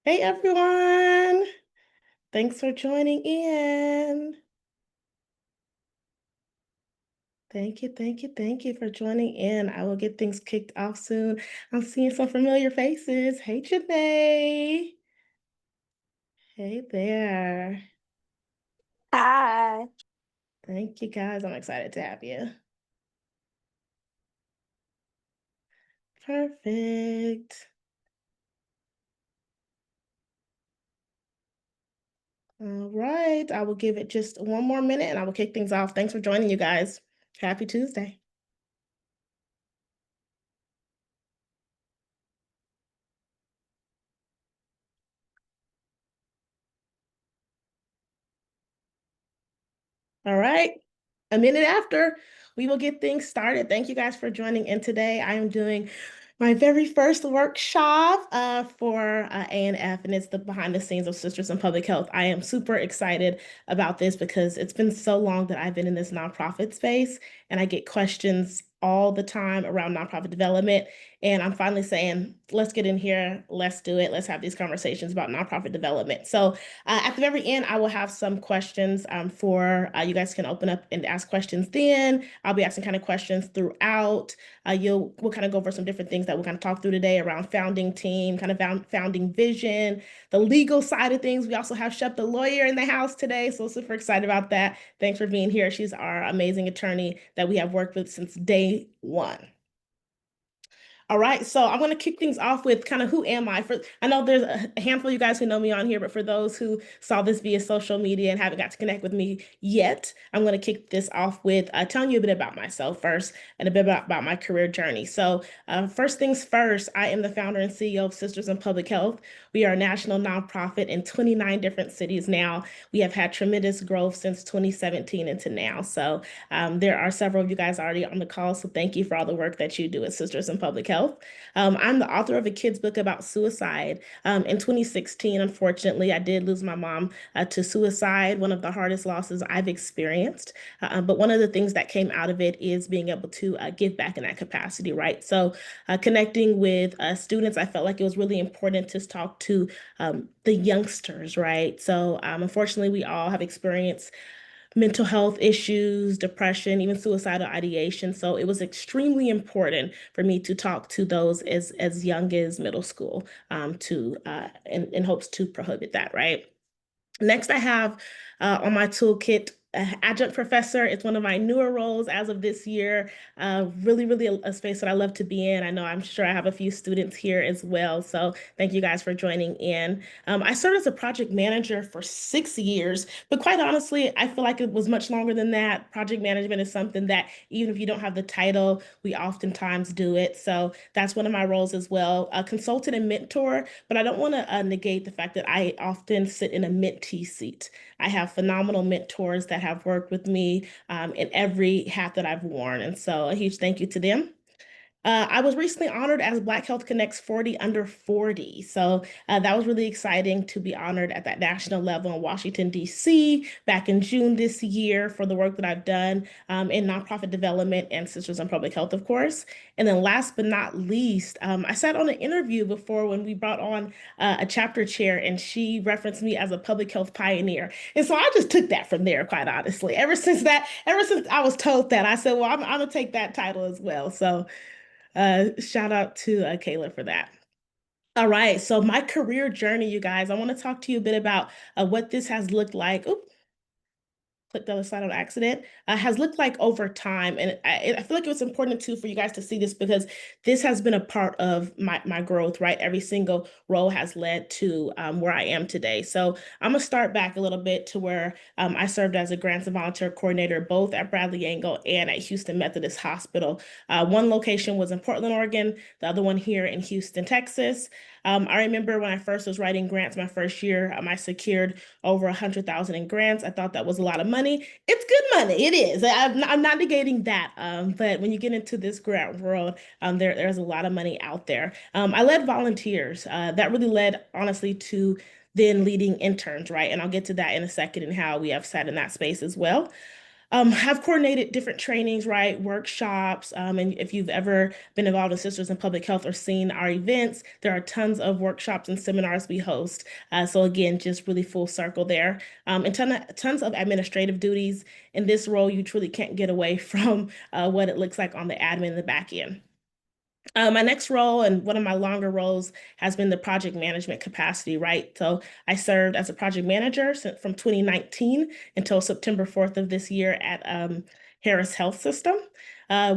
Hey everyone! Thanks for joining in. Thank you for joining in. I will get things kicked off soon. I'm seeing some familiar faces. Hey Janae. Hey there. Hi. Thank you guys. I'm excited to have you. Perfect. All right. I will give it just one more minute and I will kick things off. Thanks for joining you guys. Happy Tuesday. All right. A minute after, we will get things started. Thank you guys for joining in today. I am doing my very first workshop for A&F, and it's the behind the scenes of Sisters in Public Health. I am super excited about this because it's been so long that I've been in this nonprofit space, and I get questions all the time around nonprofit development. And I'm finally saying, let's get in here, let's do it, let's have these conversations about nonprofit development. So at the very end, I will have some questions for you guys can open up and ask questions then. I'll be asking kind of questions throughout. We'll kind of go over some different things that we'll kind of talk through today around founding team, kind of founding vision, the legal side of things. We also have Shep the lawyer in the house today, so super excited about that. Thanks for being here. She's our amazing attorney that we have worked with since day one. All right, so I'm going to kick things off with kind of who am I? For I know there's a handful of you guys who know me on here, but for those who saw this via social media and haven't got to connect with me yet, I'm going to kick this off with telling you a bit about myself first and a bit about my career journey. So, first things first, I am the founder and CEO of Sisters in Public Health. We are a national nonprofit in 29 different cities now. We have had tremendous growth since 2017 into now. So, there are several of you guys already on the call, so thank you for all the work that you do at Sisters in Public Health. I'm the author of a kid's book about suicide. In 2016, unfortunately, I did lose my mom to suicide, one of the hardest losses I've experienced. But one of the things that came out of it is being able to give back in that capacity, right? So, connecting with students, I felt like it was really important to talk to the youngsters, right? So, unfortunately, we all have experienced mental health issues, depression, even suicidal ideation. So it was extremely important for me to talk to those as young as middle school, to in hopes to prohibit that, right? Next, I have on my toolkit adjunct professor. It's one of my newer roles as of this year. Really a space that I love to be in. I'm sure I have a few students here as well. So thank you guys for joining in. I served as a project manager for 6 years, but quite honestly, I feel like it was much longer than that. Project management is something that even if you don't have the title, we oftentimes do it. So that's one of my roles as well. A consultant and mentor, but I don't want to negate the fact that I often sit in a mentee seat. I have phenomenal mentors that have worked with me in every hat that I've worn. And so a huge thank you to them. I was recently honored as Black Health Connects 40 Under 40. So that was really exciting to be honored at that national level in Washington, D.C. back in June this year for the work that I've done in nonprofit development and Sisters in Public Health, of course. And then last but not least, I sat on an interview before when we brought on a chapter chair and she referenced me as a public health pioneer. And so I just took that from there, quite honestly. Ever since I was told that, I said, well, I'm gonna take that title as well. So shout out to Kayla for that. All right, so my career journey, you guys, I want to talk to you a bit about what this has looked like. Oop, click the other side on accident, has looked like over time. And I feel like it was important too for you guys to see this because this has been a part of my growth, right? Every single role has led to where I am today. So I'm gonna start back a little bit to where I served as a grants and volunteer coordinator, both at Bradley Angle and at Houston Methodist Hospital. One location was in Portland, Oregon, the other one here in Houston, Texas. I remember when I first was writing grants my first year, I secured over 100,000 in grants. I thought that was a lot of money. It's good money. It is. I'm not negating that. But when you get into this grant world, there's a lot of money out there. I led volunteers. That really led, honestly, to then leading interns, right? And I'll get to that in a second and how we have sat in that space as well. Have coordinated different trainings, right? Workshops. And if you've ever been involved in Sisters in Public Health or seen our events, there are tons of workshops and seminars we host. So again, just really full circle there. And tons of administrative duties. In this role, you truly can't get away from what it looks like on the admin in the back end. My next role and one of my longer roles has been the project management capacity, right? So I served as a project manager from 2019 until September 4th of this year at Harris Health System. I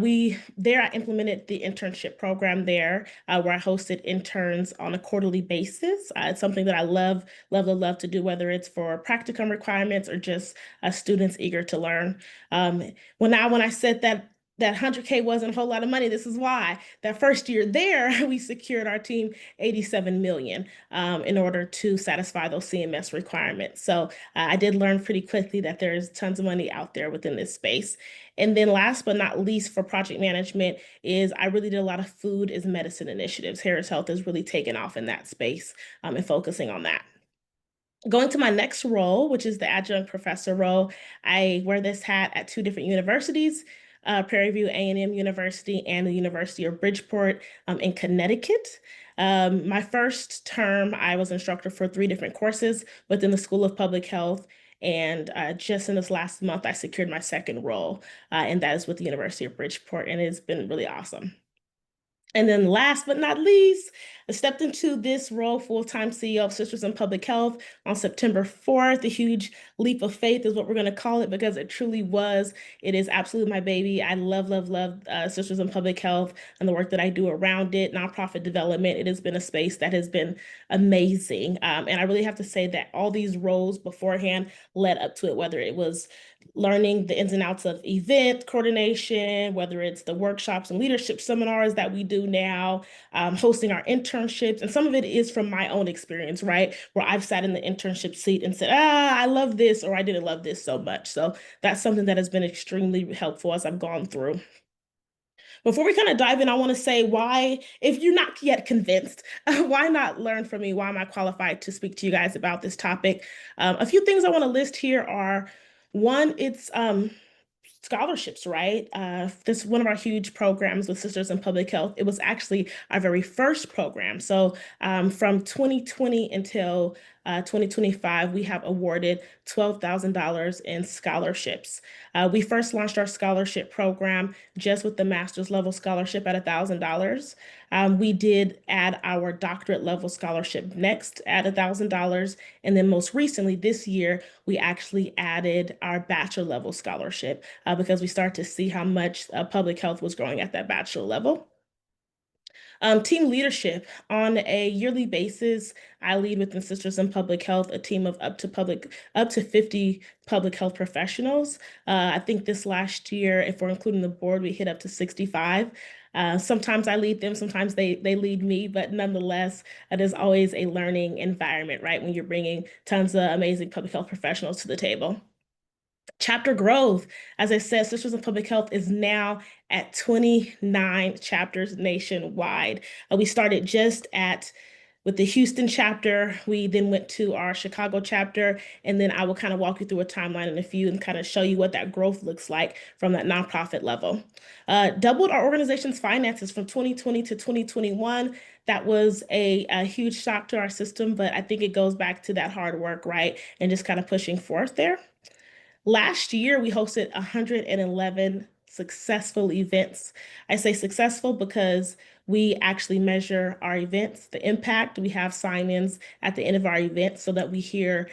implemented the internship program there, where I hosted interns on a quarterly basis. It's something that I love to do, whether it's for practicum requirements or just students eager to learn. Um, when I said that 100K wasn't a whole lot of money. This is why. That first year there, we secured our team 87 million in order to satisfy those CMS requirements. So I did learn pretty quickly that there's tons of money out there within this space. And then last but not least for project management is I really did a lot of food is medicine initiatives. Harris Health has really taken off in that space and focusing on that. Going to my next role, which is the adjunct professor role, I wear this hat at two different universities, Prairie View A&M University and the University of Bridgeport in Connecticut. My first term, I was instructor for three different courses within the School of Public Health. And just in this last month, I secured my second role, and that is with the University of Bridgeport, and it's been really awesome. And then last but not least, I stepped into this role full-time CEO of Sisters in Public Health on September 4th. A huge leap of faith is what we're going to call it because it truly was. It is absolutely my baby. I love Sisters in Public Health and the work that I do around it, nonprofit development. It has been a space that has been amazing. And I really have to say that all these roles beforehand led up to it, whether it was learning the ins and outs of event coordination, whether it's the workshops and leadership seminars that we do now, hosting our internships. And some of it is from my own experience, right? Where I've sat in the internship seat and said, I love this, or I didn't love this so much. So that's something that has been extremely helpful as I've gone through. Before we kind of dive in, I want to say why, if you're not yet convinced, why not learn from me? Why am I qualified to speak to you guys about this topic? A few things I want to list here are one, it's scholarships, right? This is one of our huge programs with Sisters in Public Health. It was actually our very first program. So from 2020 until 2025, we have awarded $12,000 in scholarships. We first launched our scholarship program just with the master's level scholarship at $1,000. We did add our doctorate level scholarship next at $1,000. And then most recently this year, we actually added our bachelor level scholarship because we started to see how much public health was growing at that bachelor level. Team leadership. On a yearly basis, I lead within Sisters in Public Health a team of up to 50 public health professionals. I think this last year, if we're including the board, we hit up to 65. Sometimes I lead them, sometimes they lead me, but nonetheless, it is always a learning environment, right? When you're bringing tons of amazing public health professionals to the table. Chapter growth. As I said, Sisters of Public Health is now at 29 chapters nationwide. We started just at with the Houston chapter. We then went to our Chicago chapter, and then I will kind of walk you through a timeline in a few and kind of show you what that growth looks like from that nonprofit level. Doubled our organization's finances from 2020 to 2021. That was a huge shock to our system, but I think it goes back to that hard work, right? And just kind of pushing forth there. Last year, we hosted 111 successful events. I say successful because we actually measure our events, the impact. We have sign-ins at the end of our events so that we hear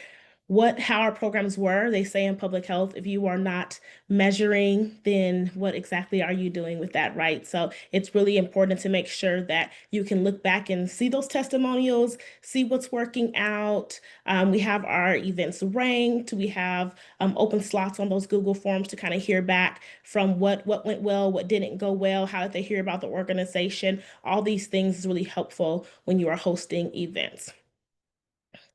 how our programs were. They say in public health, if you are not measuring, then what exactly are you doing with that, right? So it's really important to make sure that you can look back and see those testimonials, see what's working out. We have our events ranked. We have open slots on those Google Forms to kind of hear back from what went well, what didn't go well, how did they hear about the organization. All these things is really helpful when you are hosting events.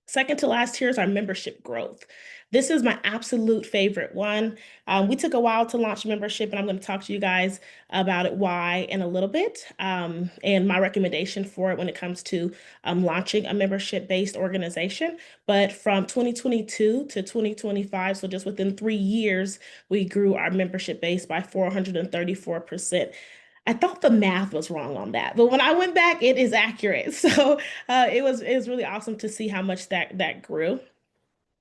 Second to last here is our membership growth. This is my absolute favorite one. We took a while to launch membership, and I'm going to talk to you guys about it, why, in a little bit, and my recommendation for it when it comes to launching a membership-based organization. But from 2022 to 2025, so just within 3 years, we grew our membership base by 434%. I thought the math was wrong on that, but when I went back, it is accurate. So it was really awesome to see how much that grew.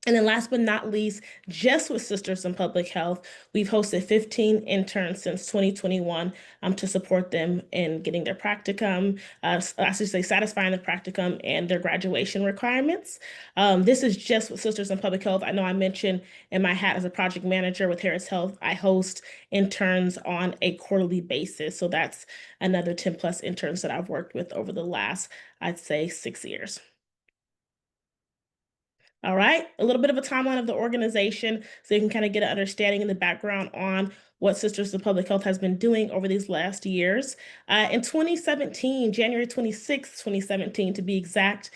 And then last but not least, just with Sisters in Public Health, we've hosted 15 interns since 2021 to support them in getting their practicum, I should say satisfying the practicum and their graduation requirements. This is just with Sisters in Public Health. I know I mentioned in my hat as a project manager with Harris Health, I host interns on a quarterly basis. So that's another 10 plus interns that I've worked with over the last, I'd say, 6 years. All right, a little bit of a timeline of the organization so you can kind of get an understanding and the background on what Sisters of Public Health has been doing over these last years. In 2017, January 26th, 2017 to be exact,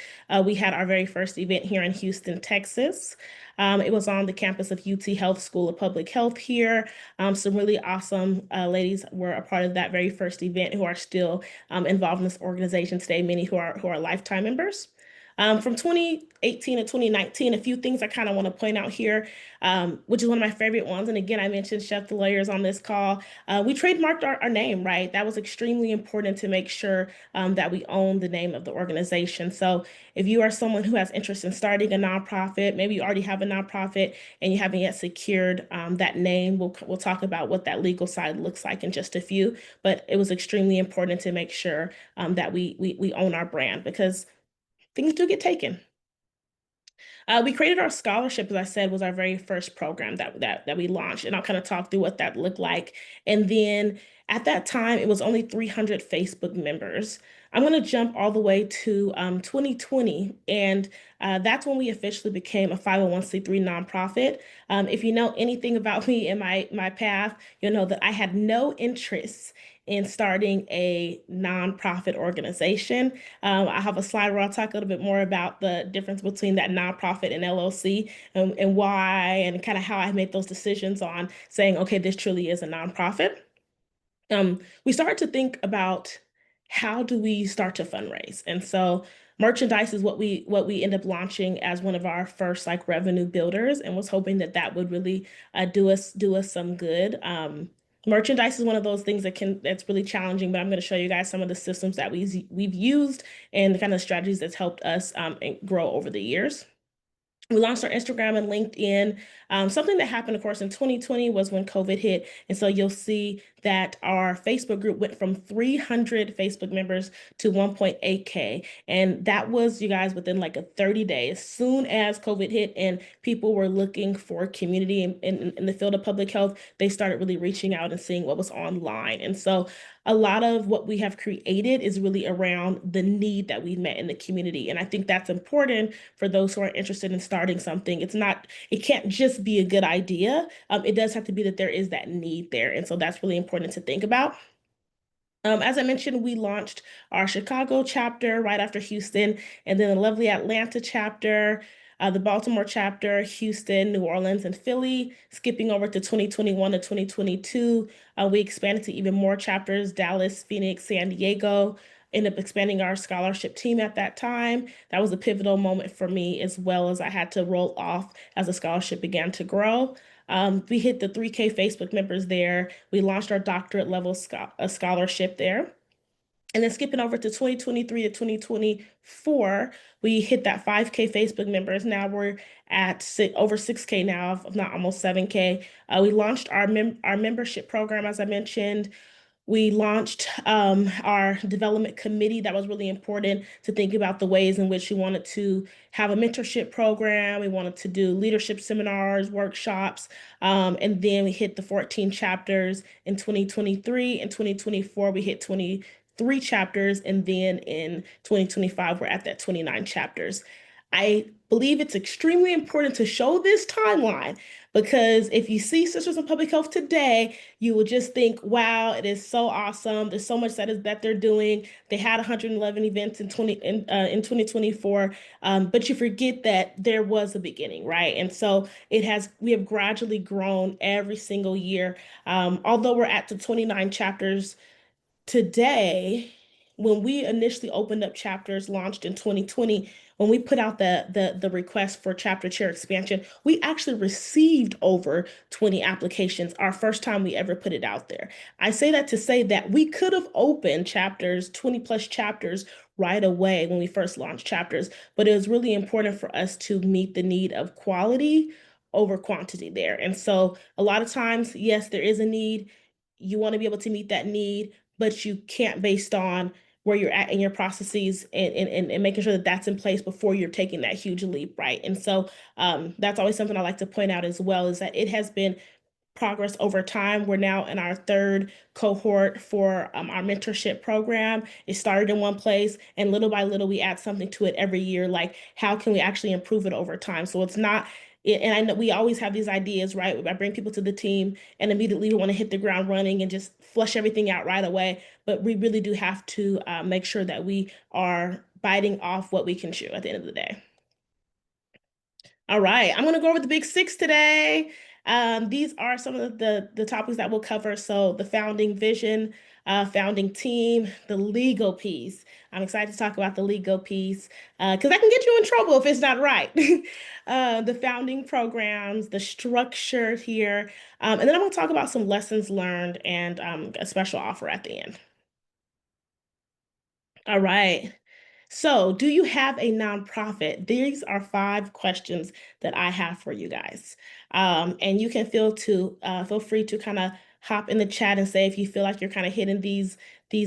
we had our very first event here in Houston, Texas. It was on the campus of UT Health School of Public Health here. Some really awesome ladies were a part of that very first event who are still involved in this organization today, many who are lifetime members. From 2018 to 2019, a few things I kind of want to point out here, which is one of my favorite ones. And again, I mentioned Chef the Lawyers on this call. We trademarked our name, right? That was extremely important to make sure that we own the name of the organization. So if you are someone who has interest in starting a nonprofit, maybe you already have a nonprofit and you haven't yet secured that name, we'll talk about what that legal side looks like in just a few. But it was extremely important to make sure that we own our brand because things do get taken. We created our scholarship, as I said, was our very first program that we launched, and I'll kind of talk through what that looked like. And then at that time, it was only 300 Facebook members. I'm going to jump all the way to 2020, and that's when we officially became a 501c3 nonprofit. If you know anything about me and my path, you'll know that I had no interest in starting a nonprofit organization. I have a slide where I'll talk a little bit more about the difference between that nonprofit and LLC and why and kind of how I made those decisions on saying, okay, this truly is a nonprofit. We started to think about how do we start to fundraise, and so merchandise is what we end up launching as one of our first like revenue builders, and was hoping that that would really do us some good. Merchandise is one of those things that's really challenging, but I'm going to show you guys some of the systems that we've used and the kind of strategies that's helped us grow over the years. We launched our Instagram and LinkedIn. Something that happened, of course, in 2020 was when COVID hit. And so you'll see that our Facebook group went from 300 Facebook members to 1.8K. And that was, you guys, within like a 30 days. As soon as COVID hit and people were looking for community in the field of public health, they started really reaching out and seeing what was online. And so a lot of what we have created is really around the need that we met in the community. And I think that's important for those who are interested in starting something. It can't just be a good idea. It does have to be that there is that need there. And so that's really important to think about. As I mentioned, we launched our Chicago chapter right after Houston, and then the lovely Atlanta chapter, the Baltimore chapter, Houston, New Orleans, and Philly. Skipping over to 2021 to 2022, we expanded to even more chapters, Dallas, Phoenix, San Diego. Ended up expanding our scholarship team at that time. That was a pivotal moment for me, as well as I had to roll off as the scholarship began to grow. We hit the 3K Facebook members there. We launched our doctorate level scholarship there. And then skipping over to 2023 to 2024, we hit that 5K Facebook members. Now we're at over 6K now, if not almost 7K. We launched our membership program, as I mentioned. We launched our development committee. That was really important to think about the ways in which we wanted to have a mentorship program. We wanted to do leadership seminars, workshops, and then we hit the 14 chapters in 2023. In 2024, we hit 23 chapters, and then in 2025, we're at that 29 chapters. I believe it's extremely important to show this timeline Because if you see Sisters in Public Health today, you will just think, wow, it is so awesome. There's so much that they're doing. They had 111 events in 2024, but you forget that there was a beginning, right? And so we have gradually grown every single year. Although we're at the 29 chapters today, when we initially opened up chapters, launched in 2020, when we put out the request for chapter chair expansion, we actually received over 20 applications, our first time we ever put it out there. I say that to say that we could have opened chapters, 20 plus chapters right away when we first launched chapters, but it was really important for us to meet the need of quality over quantity there. And so a lot of times, yes, there is a need. You want to be able to meet that need, but you can't based on where you're at in your processes and making sure that that's in place before you're taking that huge leap, right? And so that's always something I like to point out as well is that it has been progress over time. We're now in our third cohort for our mentorship program. It started in one place, and little by little, we add something to it every year. Like, how can we actually improve it over time? So it's not, and I know we always have these ideas, right? I bring people to the team, and immediately we want to hit the ground running and just flush everything out right away. But we really do have to make sure that we are biting off what we can chew at the end of the day. All right, I'm going to go over the big six today. These are some of the topics that we'll cover. So the founding vision, founding team, the legal piece. I'm excited to talk about the legal piece because that can get you in trouble if it's not right. The founding programs, the structure here, and then I'm going to talk about some lessons learned and a special offer at the end. All right. So, do you have a nonprofit? These are five questions that I have for you guys. And you can feel free to kind of hop in the chat and say if you feel like you're kind of hitting these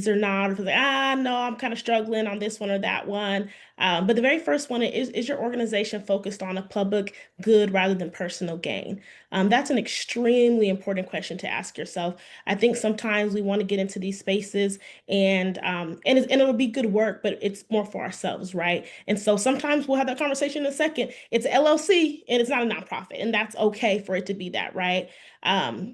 or not, or if it's like, no, I'm kind of struggling on this one or that one. But the very first one is your organization focused on a public good rather than personal gain? That's an extremely important question to ask yourself. I think sometimes we want to get into these spaces and it'll be good work, but it's more for ourselves, right? And so sometimes we'll have that conversation in a second. It's an LLC and it's not a nonprofit, and that's okay for it to be that, right?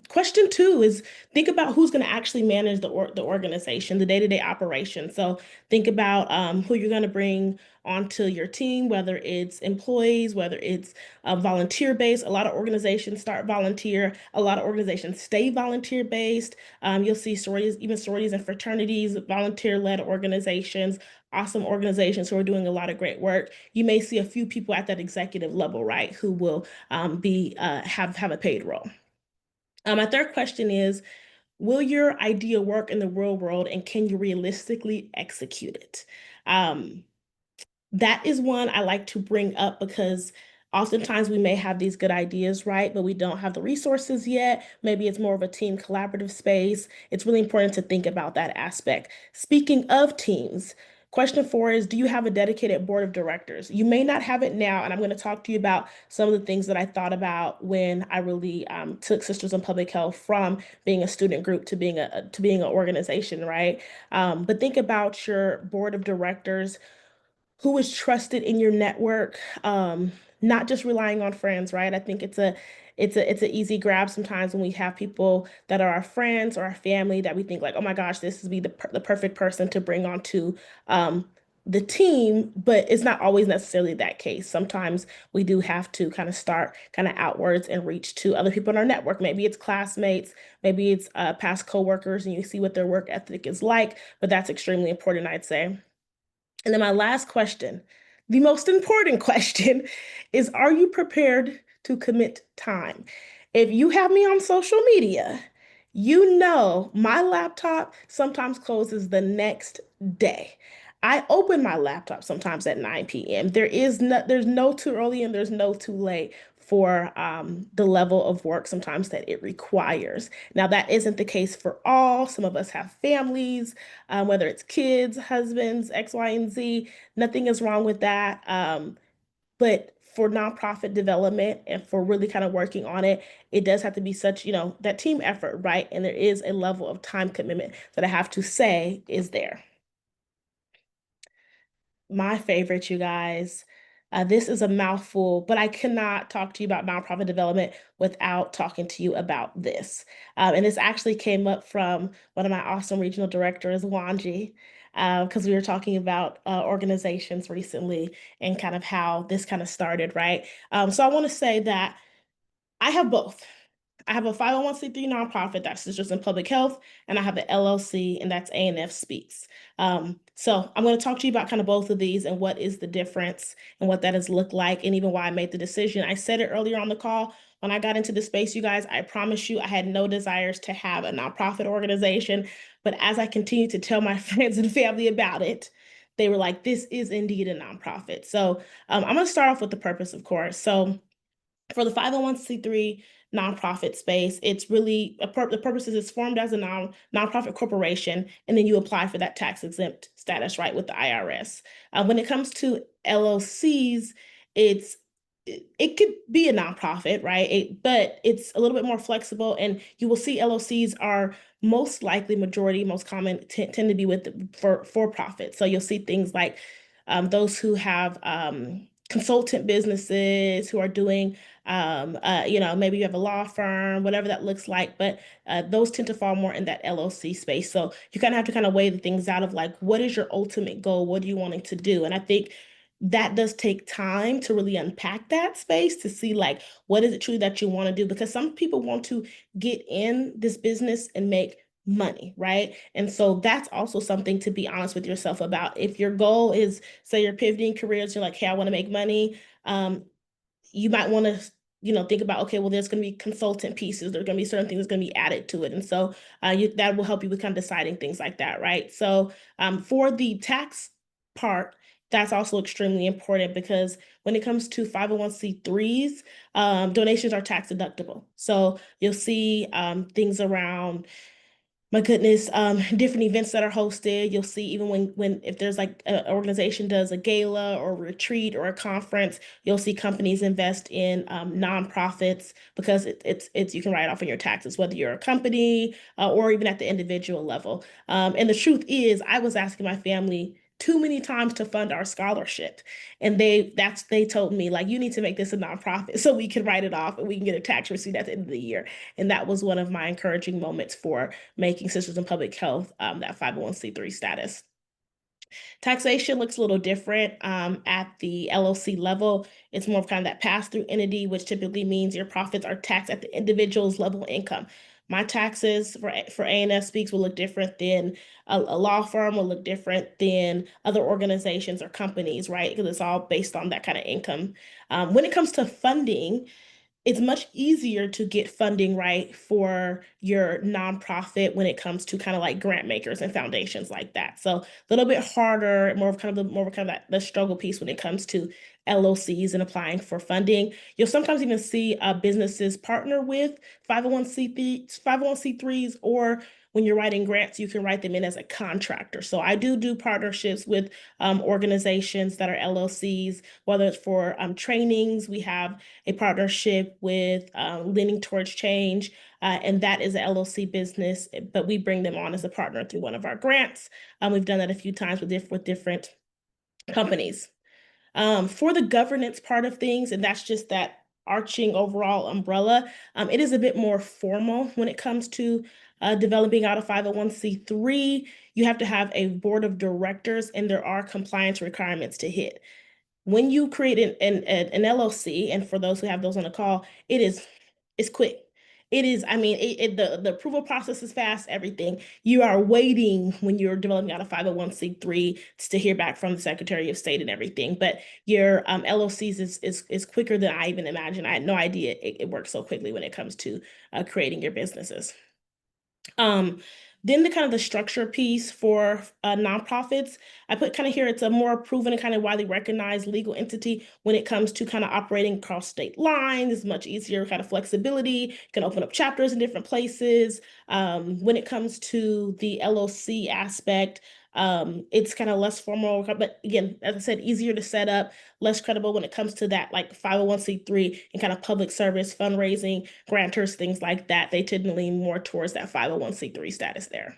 Question two is think about who's going to actually manage the organization, the day-to-day operation. So think about who you're going to bring onto your team, whether it's employees, whether it's volunteer based. A lot of organizations start volunteer. A lot of organizations stay volunteer based. You'll see sororities, even sororities and fraternities, volunteer-led organizations, awesome organizations who are doing a lot of great work. You may see a few people at that executive level, right, who will be have a paid role. My third question is, will your idea work in the real world and can you realistically execute it? Um, that is one I like to bring up because oftentimes we may have these good ideas, right? But we don't have the resources yet. Maybe it's more of a team collaborative space. It's really important to think about that aspect. Speaking of teams, question four is, do you have a dedicated board of directors? You may not have it now, and I'm going to talk to you about some of the things that I thought about when I really took Sisters in Public Health from being a student group to being an organization, right? But think about your board of directors who is trusted in your network, not just relying on friends, right? I think it's an easy grab sometimes when we have people that are our friends or our family that we think like, oh my gosh, this is be the perfect person to bring onto um, the team, but it's not always necessarily that case. Sometimes we do have to kind of start kind of outwards and reach to other people in our network. Maybe it's classmates, maybe it's past coworkers, and you see what their work ethic is like, but that's extremely important, I'd say. And then my last question, the most important question is, are you prepared to commit time? If you have me on social media, you know my laptop sometimes closes the next day. I open my laptop sometimes at 9 p.m. There's no too early and there's no too late for the level of work sometimes that it requires. Now, that isn't the case for all. Some of us have families, whether it's kids, husbands, X, Y, and Z. Nothing is wrong with that. But for nonprofit development and for really kind of working on it, it does have to be such, that team effort, right? And there is a level of time commitment that I have to say is there. My favorite, you guys. This is a mouthful, but I cannot talk to you about nonprofit development without talking to you about this. And this actually came up from one of my awesome regional directors, Wanji, because we were talking about organizations recently and kind of how this kind of started, right? So I want to say that I have both. I have a 501(c)(3) nonprofit that's just in public health, and I have an LLC, and that's A&F Speaks. So I'm going to talk to you about kind of both of these and what is the difference and what that has looked like, and even why I made the decision. I said it earlier on the call. When I got into the space, you guys, I promise you, I had no desires to have a nonprofit organization. But as I continued to tell my friends and family about it, they were like, this is indeed a nonprofit. So I'm going to start off with the purpose, of course. So for the 501(c)(3) nonprofit space, it's really the purpose is it's formed as a nonprofit corporation, and then you apply for that tax exempt status, right, with the IRS. When it comes to LLCs, it's it could be a nonprofit, right? But it's a little bit more flexible, and you will see LLCs are most likely most common tend to be with for profit. So you'll see things like those who have consultant businesses who are doing maybe you have a law firm, whatever that looks like, but those tend to fall more in that LLC space. So you kind of have to kind of weigh the things out of like, what is your ultimate goal? What are you wanting to do? And I think that does take time to really unpack that space to see like, what is it truly that you want to do? Because some people want to get in this business and make money, right? And so that's also something to be honest with yourself about. If your goal is, say, you're pivoting careers, you're like, hey, I want to make money. You might want to think about, okay, well, there's going to be consultant pieces, there's going to be certain things that's going to be added to it, and so that will help you with kind of deciding things like that, right? So for the tax part, that's also extremely important because when it comes to 501(c)(3)s, donations are tax deductible. So you'll see things around, my goodness, different events that are hosted. You'll see even when if there's like an organization does a gala or a retreat or a conference, you'll see companies invest in nonprofits because it's you can write off on your taxes, whether you're a company or even at the individual level. And the truth is, I was asking my family too many times to fund our scholarship. And they told me like you need to make this a nonprofit so we can write it off and we can get a tax receipt at the end of the year. And that was one of my encouraging moments for making Sisters in Public Health that 501(c)(3) status. Taxation looks a little different at the LLC level. It's more of kind of that pass-through entity, which typically means your profits are taxed at the individual's level of income. My taxes for A&F Speaks will look different than a law firm, will look different than other organizations or companies, right? Because it's all based on that kind of income. When it comes to funding, it's much easier to get funding right for your nonprofit when it comes to kind of like grant makers and foundations like that. So a little bit harder, more of kind of that the struggle piece when it comes to LLCs and applying for funding. You'll sometimes even see businesses partner with 501(c)(3)s, or when you're writing grants, you can write them in as a contractor. So I do partnerships with organizations that are LLCs, whether it's for trainings. We have a partnership with Leaning Towards Change, and that is an LLC business, but we bring them on as a partner through one of our grants. We've done that a few times with different companies. For the governance part of things, and that's just that arching overall umbrella, it is a bit more formal when it comes to developing out a 501(c)(3). You have to have a board of directors, and there are compliance requirements to hit. When you create an LLC, and for those who have those on the call, it's quick. It is, I mean, the approval process is fast, everything. You are waiting when you're developing out a 501(c)(3) to hear back from the Secretary of State and everything. But your LLCs is quicker than I even imagined. I had no idea it works so quickly when it comes to creating your businesses. Um, then the kind of the structure piece for nonprofits, I put kind of here, it's a more proven and kind of widely recognized legal entity when it comes to kind of operating across state lines. It's much easier kind of flexibility. You can open up chapters in different places. When it comes to the LLC aspect, it's kind of less formal, but again, as I said, easier to set up, less credible when it comes to that like 501(c)(3) and kind of public service, fundraising, grantors, things like that. They tend to lean more towards that 501(c)(3) status there.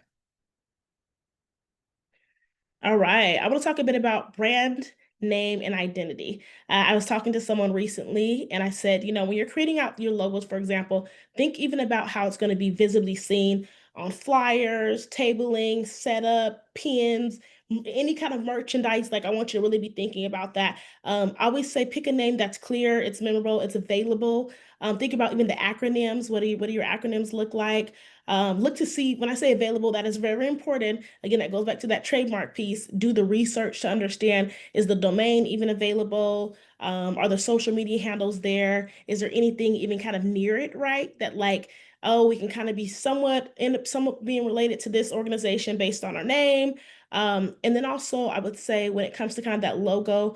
All right, I want to talk a bit about brand name, and identity. I was talking to someone recently and I said, when you're creating out your logos, for example, think even about how it's going to be visibly seen on flyers, tabling, setup, pins, any kind of merchandise. Like I want you to really be thinking about that. I always say pick a name that's clear, it's memorable, it's available. Think about even the acronyms. What do your acronyms look like? Look to see when I say available, that is very important. Again, that goes back to that trademark piece. Do the research to understand, is the domain even available? Are the social media handles there? Is there anything even kind of near it, right? That like, oh, we can kind of be somewhat end up somewhat being related to this organization based on our name. And then also, I would say when it comes to kind of that logo,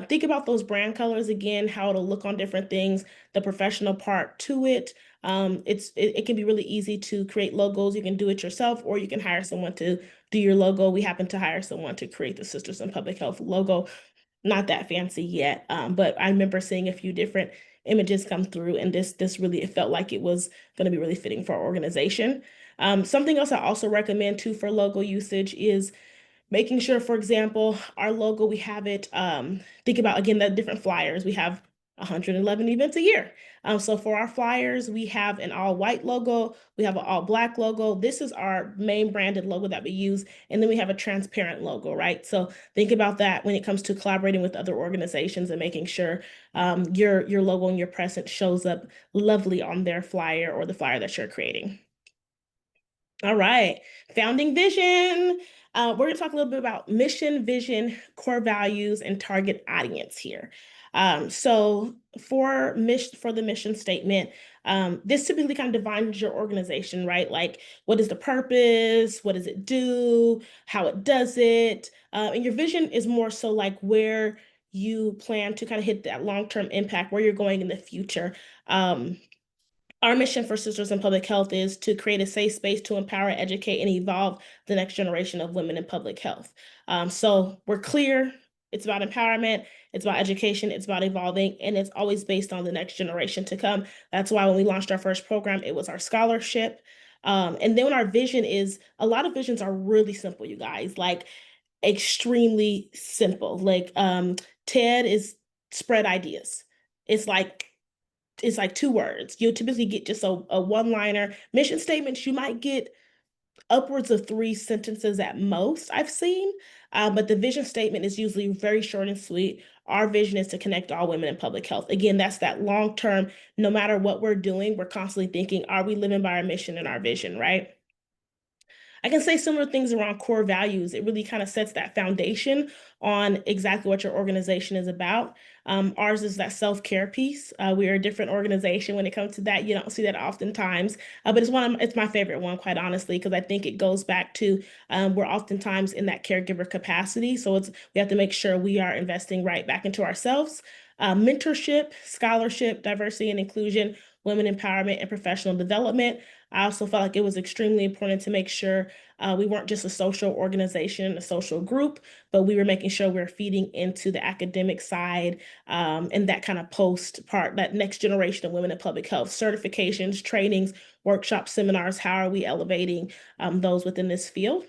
think about those brand colors again, how it'll look on different things, the professional part to it. It can be really easy to create logos. You can do it yourself, or you can hire someone to do your logo. We happen to hire someone to create the Sisters in Public Health logo. Not that fancy yet, but I remember seeing a few different images come through, and this really it felt like it was going to be really fitting for our organization. Something else I also recommend too for logo usage is making sure, for example, our logo, we have it, think about again the different flyers. We have 111 events a year. So for our flyers, we have an all white logo, we have an all black logo. This is our main branded logo that we use. And then we have a transparent logo, right? So think about that when it comes to collaborating with other organizations and making sure your logo and your presence shows up lovely on their flyer or the flyer that you're creating. All right, founding vision. We're going to talk a little bit about mission, vision, core values, and target audience here. So for the mission statement, this typically kind of defines your organization, right? Like, what is the purpose? What does it do? How it does it? And your vision is more so like where you plan to kind of hit that long-term impact, where you're going in the future. Our mission for Sisters in Public Health is to create a safe space to empower, educate, and evolve the next generation of women in public health. So we're clear. It's about empowerment, it's about education, it's about evolving, and it's always based on the next generation to come. That's why when we launched our first program, it was our scholarship. And then our vision is a lot of visions are really simple, you guys, like extremely simple. Like TED is spread ideas. It's like it's like two words. You'll typically get just a one-liner. Mission statements, you might get upwards of three sentences at most, I've seen. But the vision statement is usually very short and sweet. Our vision is to connect all women in public health. Again, that's that long term, no matter what we're doing, we're constantly thinking, are we living by our mission and our vision, right? I can say similar things around core values. It really kind of sets that foundation on exactly what your organization is about. Ours is that self-care piece. We are a different organization when it comes to that. You don't see that oftentimes, but it's my favorite one, quite honestly, because I think it goes back to we're oftentimes in that caregiver capacity. So we have to make sure we are investing right back into ourselves. Mentorship, scholarship, diversity and inclusion, women empowerment, and professional development. I also felt like it was extremely important to make sure we weren't just a social organization, a social group, but we were making sure we are feeding into the academic side and that kind of post part, that next generation of women in public health, certifications, trainings, workshops, seminars. How are we elevating those within this field?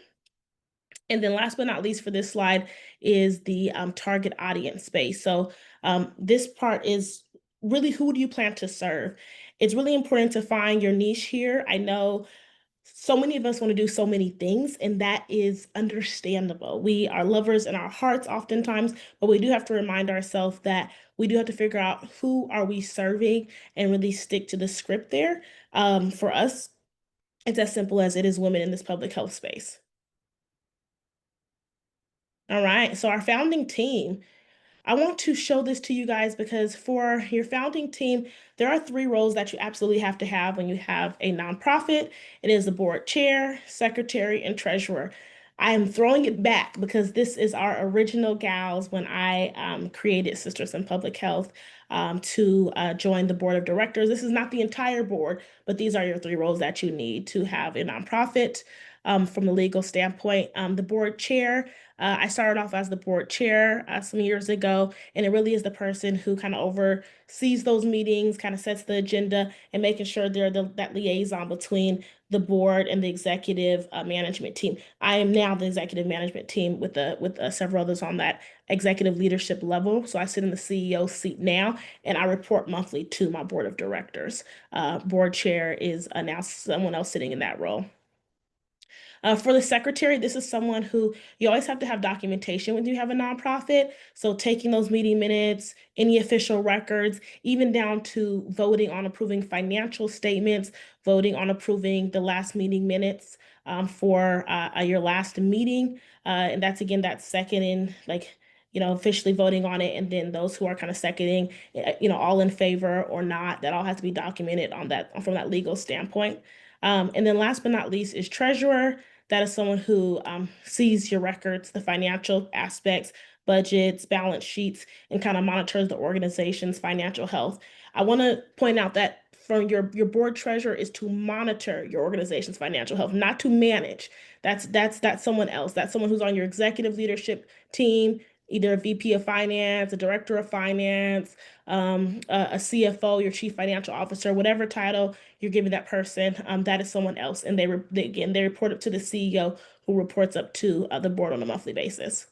And then last but not least for this slide is the target audience space. So this part is really who do you plan to serve? It's really important to find your niche here. I know so many of us want to do so many things, and that is understandable. We are lovers in our hearts oftentimes, but we do have to remind ourselves that we do have to figure out who are we serving and really stick to the script there. For us, it's as simple as it is women in this public health space. All right, so our founding team. I want to show this to you guys because for your founding team, there are three roles that you absolutely have to have when you have a nonprofit. It is the board chair, secretary, and treasurer. I am throwing it back because this is our original gals when I created Sisters in Public Health to join the board of directors. This is not the entire board, but these are your three roles that you need to have a nonprofit. From the legal standpoint, the board chair. I started off as the board chair some years ago, and it really is the person who kind of oversees those meetings, kind of sets the agenda, and making sure they're that liaison between the board and the executive management team. I am now the executive management team with several others on that executive leadership level. So I sit in the CEO seat now, and I report monthly to my board of directors. Board chair is now someone else sitting in that role. For the secretary, this is someone who you always have to have documentation when you have a nonprofit. So taking those meeting minutes, any official records, even down to voting on approving financial statements, voting on approving the last meeting minutes for your last meeting. And that's again, that second in like, officially voting on it. And then those who are kind of seconding, all in favor or not, that all has to be documented on that from that legal standpoint. And then last but not least is treasurer. That is someone who sees your records, the financial aspects, budgets, balance sheets, and kind of monitors the organization's financial health. I want to point out that from your board treasurer is to monitor your organization's financial health, not to manage. That's someone else. That's someone who's on your executive leadership team, either a VP of finance, a director of finance, a CFO, your chief financial officer, whatever title you're giving that person, that is someone else. And they report up to the CEO who reports up to the board on a monthly basis.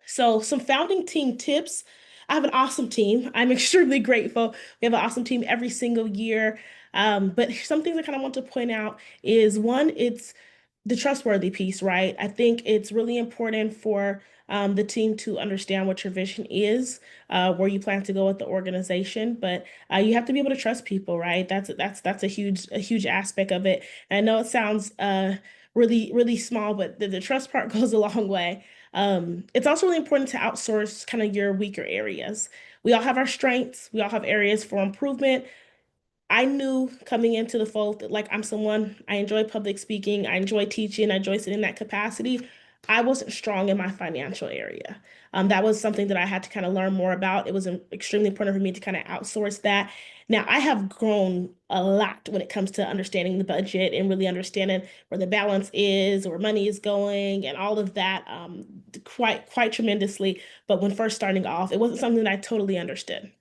So, some founding team tips. I have an awesome team. I'm extremely grateful. We have an awesome team every single year. But some things I kind of want to point out is one, it's the trustworthy piece, right? I think it's really important for the team to understand what your vision is, where you plan to go with the organization. But you have to be able to trust people, right? That's a huge aspect of it. And I know it sounds really small, but the trust part goes a long way. It's also really important to outsource kind of your weaker areas. We all have our strengths, we all have areas for improvement. I knew coming into the fold that like I'm someone, I enjoy public speaking, I enjoy teaching, I enjoy sitting in that capacity. I wasn't strong in my financial area. That was something that I had to kind of learn more about. It was extremely important for me to kind of outsource that. Now I have grown a lot when it comes to understanding the budget and really understanding where the balance is, where money is going, and all of that quite tremendously. But when first starting off, it wasn't something that I totally understood.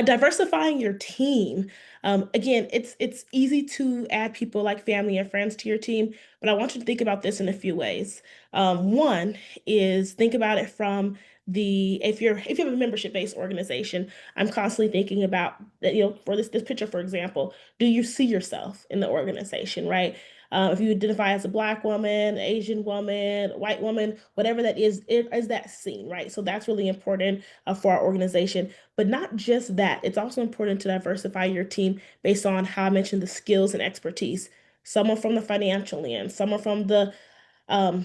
Diversifying your team. Again, it's easy to add people like family and friends to your team, but I want you to think about this in a few ways. One is think about it from the if you have a membership-based organization, I'm constantly thinking about that, for this picture, for example, do you see yourself in the organization, right? If you identify as a Black woman, Asian woman, white woman, whatever that is, it is that seen, right? So that's really important for our organization. But not just that, it's also important to diversify your team based on how I mentioned the skills and expertise. Someone from the financial end, someone from the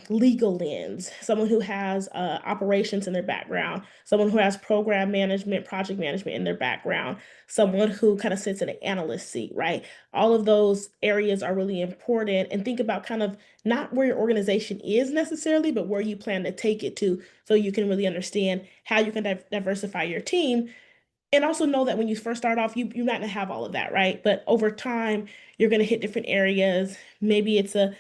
legal lens, someone who has operations in their background, someone who has program management, project management in their background, someone who kind of sits in an analyst seat, right? All of those areas are really important. And think about kind of not where your organization is necessarily, but where you plan to take it to so you can really understand how you can diversify your team and also know that when you first start off, you're not gonna have all of that, right? But over time, you're gonna hit different areas. Maybe it's a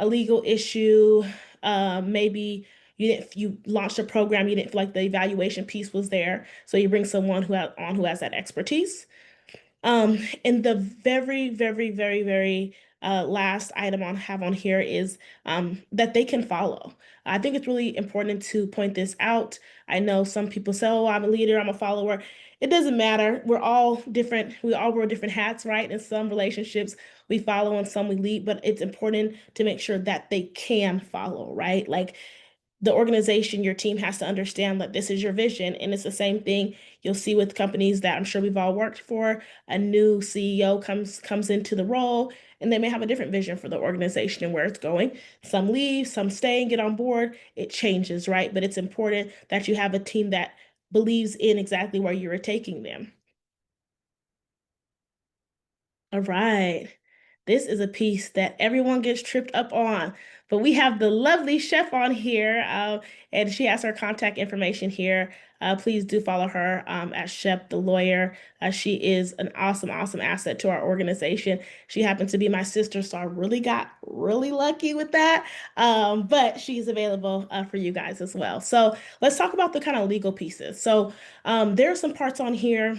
legal issue. Maybe you launched a program, you didn't feel like the evaluation piece was there. So you bring someone who has that expertise. And the very last item on have on here is that they can follow. I think it's really important to point this out. I know some people say, "Oh, I'm a leader, I'm a follower." It doesn't matter. We're all different. We all wear different hats, right? In some relationships, we follow and some we lead, but it's important to make sure that they can follow, right? Like the organization, your team has to understand that this is your vision. And it's the same thing you'll see with companies that I'm sure we've all worked for. A new CEO comes into the role and they may have a different vision for the organization and where it's going. Some leave, some stay and get on board. It changes, right? But it's important that you have a team that believes in exactly where you're taking them. All right. this is a piece that everyone gets tripped up on. But we have the lovely chef on here, and she has her contact information here. Please do follow her at Shep the Lawyer. She is an awesome, awesome asset to our organization. She happens to be my sister, so I really got really lucky with that. But she's available for you guys as well. So let's talk about the kind of legal pieces. So there are some parts on here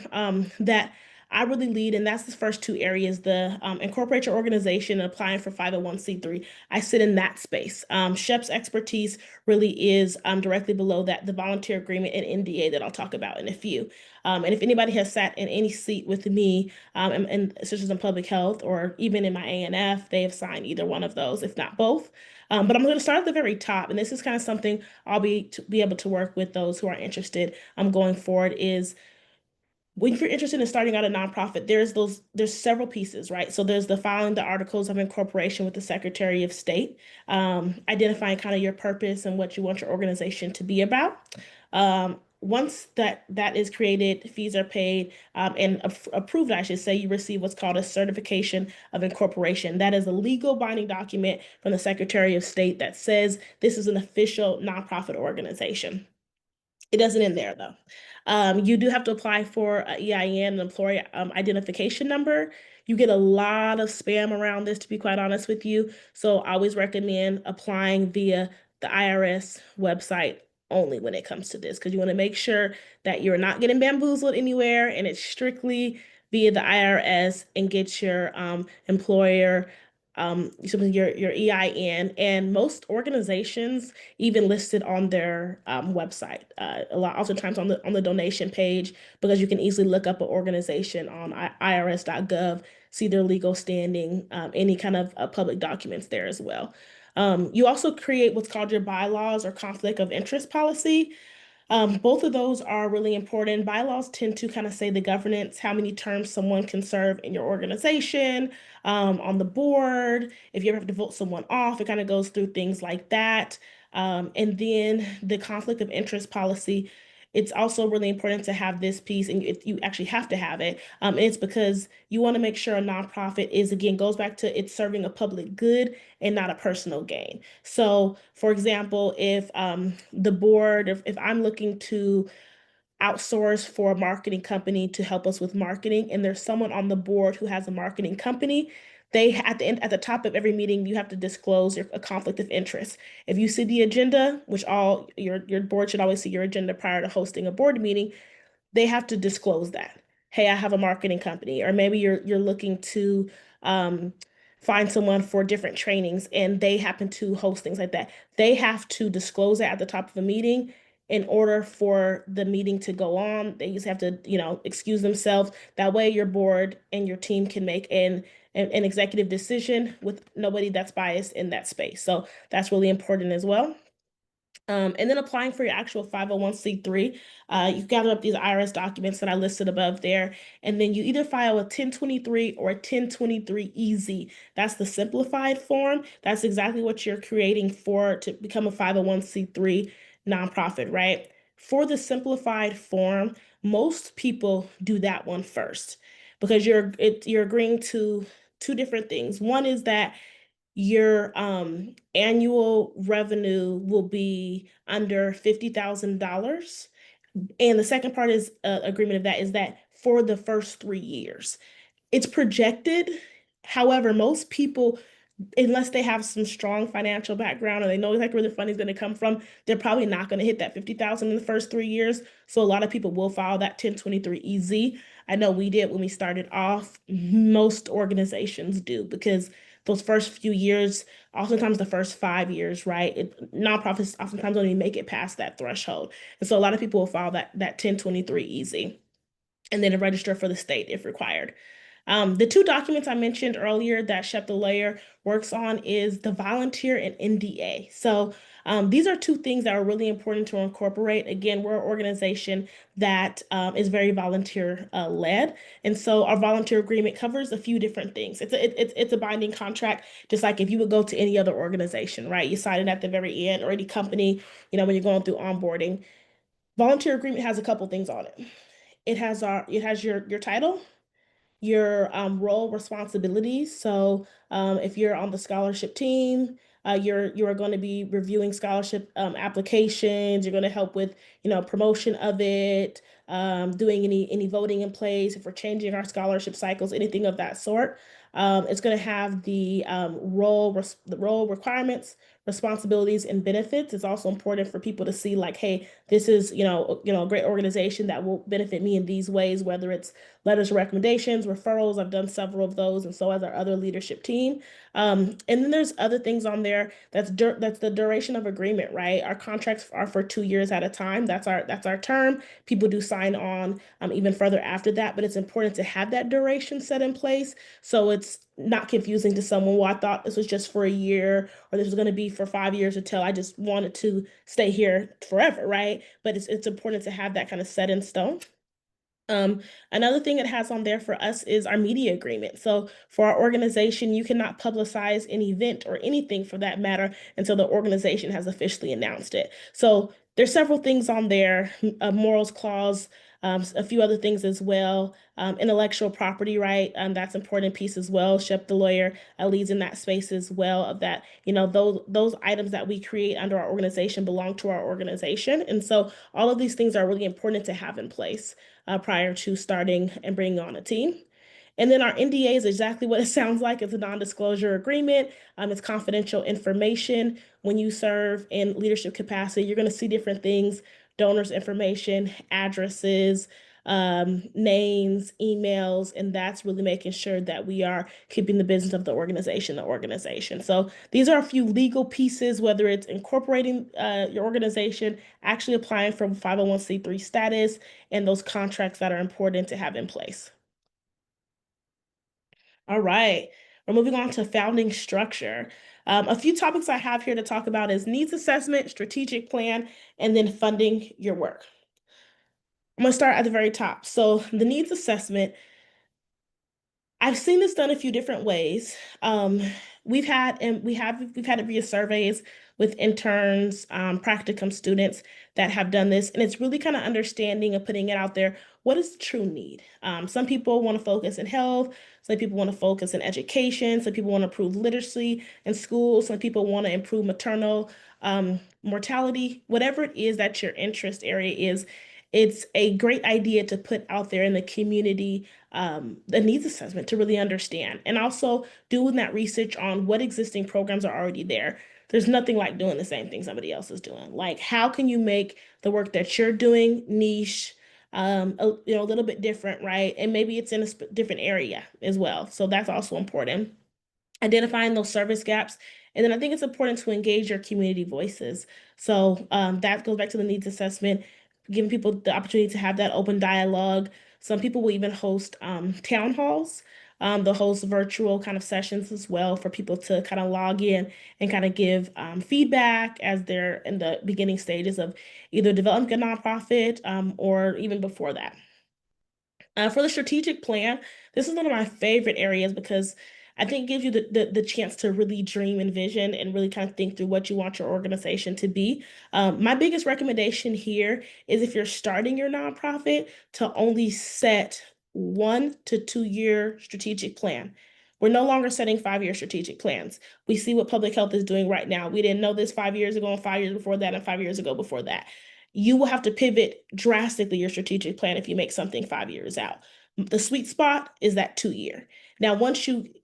that I really lead, and that's the first two areas, the incorporate your organization and applying for 501(c)(3). I sit in that space. Shep's expertise really is directly below that, the volunteer agreement and NDA that I'll talk about in a few. And if anybody has sat in any seat with me, such as in public health or even in my ANF, they have signed either one of those, if not both. But I'm going to start at the very top, and this is kind of something I'll be able to work with those who are interested going forward is when you're interested in starting out a nonprofit, there's several pieces, right? So there's the filing the articles of incorporation with the Secretary of State, identifying kind of your purpose and what you want your organization to be about. Once that is created, fees are paid, and approved, I should say, you receive what's called a certification of incorporation. That is a legal binding document from the Secretary of State that says this is an official nonprofit organization. It doesn't end there though. You do have to apply for an EIN, an employee identification number. You get a lot of spam around this, to be quite honest with you. So I always recommend applying via the IRS website only when it comes to this, because you want to make sure that you're not getting bamboozled anywhere and it's strictly via the IRS and get your employer your EIN. And most organizations even listed on their website. Oftentimes on the donation page, because you can easily look up an organization on irs.gov, see their legal standing, any kind of public documents there as well. You also create what's called your bylaws or conflict of interest policy. Both of those are really important. Bylaws tend to kind of say the governance, how many terms someone can serve in your organization, on the board. If you ever have to vote someone off, it kind of goes through things like that. And then the conflict of interest policy, it's also really important to have this piece, and you actually have to have it. And it's because you want to make sure a nonprofit is, again, goes back to it's serving a public good and not a personal gain. So, for example, if the board, if I'm looking to outsource for a marketing company to help us with marketing, and there's someone on the board who has a marketing company, they at the end, at the top of every meeting, you have to disclose a conflict of interest. If you see the agenda, which all your board should always see your agenda prior to hosting a board meeting, they have to disclose that. Hey, I have a marketing company, or maybe you're looking to um, find someone for different trainings and they happen to host things like that. They have to disclose it at the top of a meeting in order for the meeting to go on. They just have to, excuse themselves. That way your board and your team can make an executive decision with nobody that's biased in that space. So that's really important as well. And then applying for your actual 501(c)(3), you gather up these IRS documents that I listed above there, and then you either file a 1023 or a 1023-EZ. That's the simplified form. That's exactly what you're creating to become a 501(c)(3) nonprofit, right? For the simplified form, most people do that one first because you're agreeing to two different things. One is that your annual revenue will be under $50,000. And the second part is agreement of that is that for the first 3 years. It's projected. However, most people, unless they have some strong financial background or they know exactly where the funding is going to come from, they're probably not going to hit that 50,000 in the first 3 years. So a lot of people will file that 1023-EZ. I know we did when we started off. Most organizations do because those first few years, oftentimes the first 5 years, right? Nonprofits oftentimes don't even make it past that threshold. And so a lot of people will file that 1023-EZ and then register for the state if required. The two documents I mentioned earlier that Shep the Layer works on is the volunteer and NDA. So these are two things that are really important to incorporate. Again, we're an organization that is very volunteer led. And so our volunteer agreement covers a few different things. It's a binding contract, just like if you would go to any other organization, right? You sign it at the very end, or any company, when you're going through onboarding. Volunteer agreement has a couple things on it. It has your title, your role responsibilities. So if you're on the scholarship team, you're going to be reviewing scholarship applications. You're going to help with, promotion of it, doing any voting in place, if we're changing our scholarship cycles, anything of that sort. It's going to have the role requirements, responsibilities, and benefits. It's also important for people to see like, hey, this is, a great organization that will benefit me in these ways, whether it's letters of recommendations, referrals. I've done several of those, and so has our other leadership team. And then there's other things on there. That's the duration of agreement, right? Our contracts are for 2 years at a time. That's our term. People do sign on even further after that, but it's important to have that duration set in place so it's not confusing to someone. Well, I thought this was just for a year, or this was going to be for 5 years until I just wanted to stay here forever, right? But it's important to have that kind of set in stone. Um, Another thing it has on there for us is our media agreement. So for our organization, you cannot publicize an event or anything for that matter until the organization has officially announced it. So there's several things on there, a morals clause, a few other things as well. Intellectual property right, that's an important piece as well. Shep, the lawyer, leads in that space as well. Of that, those items that we create under our organization belong to our organization, and so all of these things are really important to have in place prior to starting and bringing on a team. And then our NDA is exactly what it sounds like. It's a non-disclosure agreement. It's confidential information. When you serve in leadership capacity, you're going to see different things: donors' information, addresses, names, emails, and that's really making sure that we are keeping the business of the organization. So these are a few legal pieces, whether it's incorporating your organization, actually applying for 501(c)(3) status, and those contracts that are important to have in place. All right. We're moving on to founding structure. A few topics I have here to talk about is needs assessment, strategic plan, and then funding your work. I'm going to start at the very top. So the needs assessment, I've seen this done a few different ways. We've had it via surveys with interns, practicum students that have done this, and it's really kind of understanding and putting it out there. What is the true need? Some people want to focus in health. Some people want to focus in education. Some people want to improve literacy in schools. Some people want to improve maternal mortality. Whatever it is that your interest area is, it's a great idea to put out there in the community the needs assessment to really understand, and also doing that research on what existing programs are already there. There's nothing like doing the same thing somebody else is doing. Like, how can you make the work that you're doing niche, a little bit different, right? And maybe it's in a different area as well. So that's also important, identifying those service gaps. And then I think it's important to engage your community voices. So that goes back to the needs assessment, giving people the opportunity to have that open dialogue. Some people will even host town halls. They'll host virtual kind of sessions as well for people to kind of log in and kind of give feedback as they're in the beginning stages of either developing a nonprofit or even before that. For the strategic plan, this is one of my favorite areas because I think it gives you the chance to really dream and vision and really kind of think through what you want your organization to be. My biggest recommendation here is if you're starting your nonprofit to only set 1 to 2 year strategic plan. We're no longer setting 5 year strategic plans. We see what public health is doing right now. We didn't know this 5 years ago, and 5 years before that, and 5 years ago before that. You will have to pivot drastically your strategic plan if you make something 5 years out. The sweet spot is that 2 year. Now,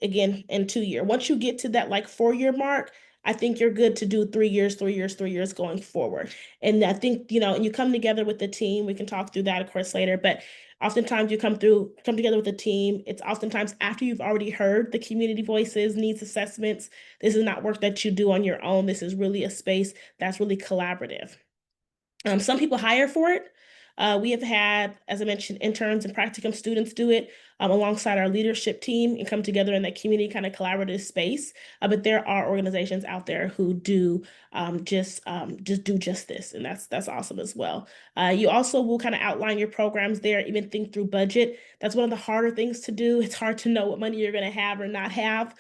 again, in 2 year, once you get to that like 4 year mark, I think you're good to do 3 years, 3 years, 3 years going forward. And I think, and you come together with the team. We can talk through that, of course, later, but oftentimes you come together with a team. It's oftentimes after you've already heard the community voices, needs assessments. This is not work that you do on your own. This is really a space that's really collaborative. Some people hire for it. We have had, as I mentioned, interns and practicum students do it alongside our leadership team and come together in that community kind of collaborative space. But there are organizations out there who do just this, and that's awesome as well. You also will kind of outline your programs there, even think through budget. That's one of the harder things to do. It's hard to know what money you're going to have or not have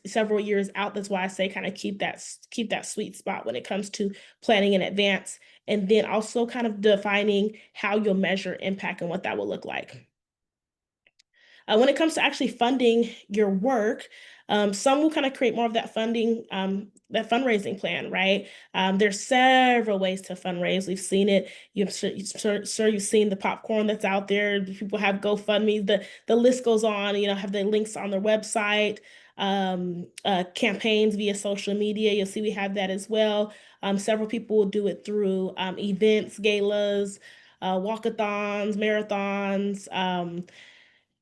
several years out. That's why I say kind of keep that sweet spot when it comes to planning in advance, and then also kind of defining how you'll measure impact and what that will look like. When it comes to actually funding your work, some will kind of create more of that funding, that fundraising plan, right? There's several ways to fundraise. We've seen it. Sure you've seen the popcorn that's out there. People have GoFundMe. The list goes on. Have the links on their website. Campaigns via social media. You'll see we have that as well. Several people will do it through events, galas, walkathons, marathons.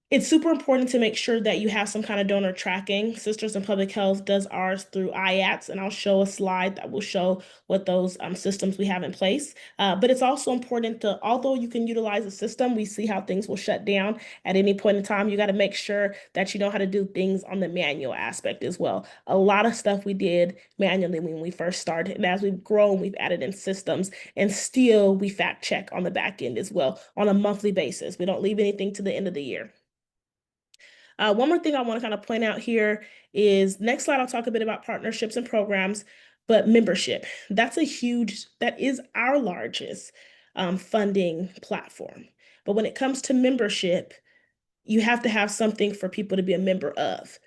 It's super important to make sure that you have some kind of donor tracking. Sisters in Public Health does ours through IATS, and I'll show a slide that will show what those systems we have in place. But it's also important to, although you can utilize a system, we see how things will shut down at any point in time. You got to make sure that you know how to do things on the manual aspect as well. A lot of stuff we did manually when we first started, and as we've grown, we've added in systems, and still we fact check on the back end as well on a monthly basis. We don't leave anything to the end of the year. One more thing I want to kind of point out here is next slide, I'll talk a bit about partnerships and programs, but membership. That is our largest funding platform. But when it comes to membership, you have to have something for people to be a member of.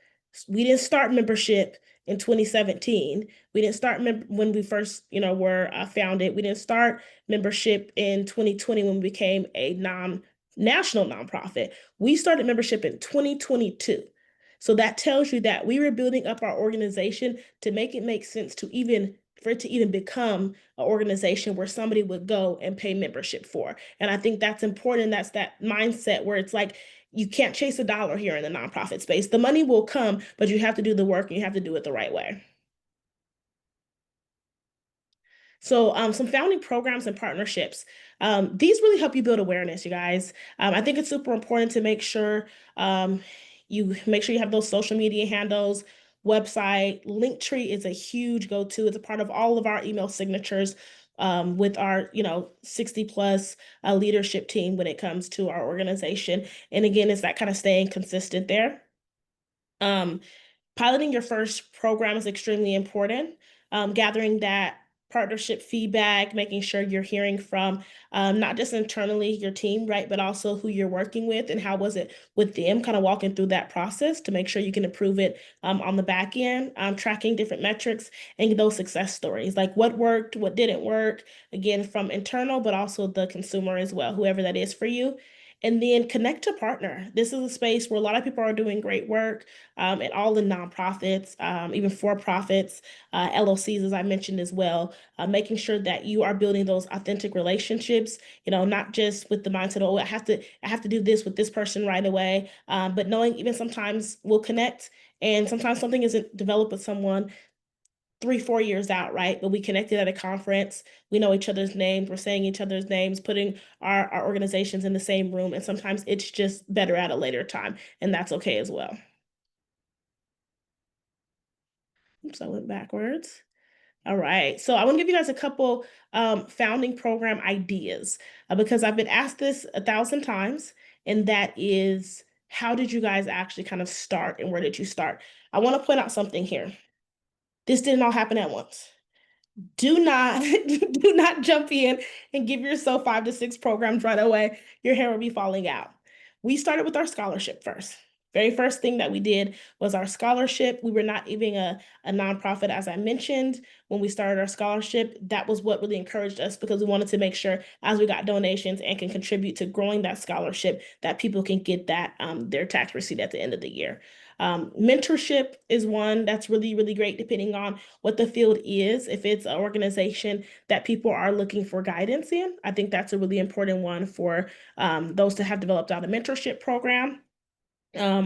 We didn't start membership in 2017. We didn't start when we first, were founded. We didn't start membership in 2020 when we became a national nonprofit. We started membership in 2022. So that tells you that we were building up our organization to make it make sense for it to even become an organization where somebody would go and pay membership for. And I think that's important. That's that mindset where it's like you can't chase a dollar here in the nonprofit space. The money will come, but you have to do the work and you have to do it the right way. So some founding programs and partnerships. These really help you build awareness, you guys. I think it's super important to make sure you have those social media handles, website. Linktree is a huge go-to. It's a part of all of our email signatures with our, 60 plus leadership team when it comes to our organization. And again, it's that kind of staying consistent there. Um, Piloting your first program is extremely important. Gathering that partnership feedback, making sure you're hearing from not just internally your team, right, but also who you're working with and how was it with them, kind of walking through that process to make sure you can improve it on the back end, tracking different metrics and those success stories, like what worked, what didn't work, again, from internal, but also the consumer as well, whoever that is for you. And then connect to partner. This is a space where a lot of people are doing great work and all the nonprofits, even for profits, LLCs, as I mentioned as well, making sure that you are building those authentic relationships, not just with the mindset, oh, I have to do this with this person right away, but knowing even sometimes we'll connect and sometimes something isn't developed with someone 3, 4 years out, right? But we connected at a conference. We know each other's names. We're saying each other's names, putting our organizations in the same room. And sometimes it's just better at a later time. And that's okay as well. Oops, I went backwards. All right. So I want to give you guys a couple founding program ideas because I've been asked this 1,000 times. And that is, how did you guys actually kind of start and where did you start? I want to point out something here. This didn't all happen at once. Do not do not jump in and give yourself 5 to 6 programs right away. Your hair will be falling out. We started with our scholarship first. Very first thing that we did was our scholarship. We were not even a nonprofit, as I mentioned, when we started our scholarship. That was what really encouraged us because we wanted to make sure as we got donations and can contribute to growing that scholarship, that people can get that their tax receipt at the end of the year. Mentorship is one that's really, really great depending on what the field is. If it's an organization that people are looking for guidance in, I think that's a really important one for those to have developed out a mentorship program.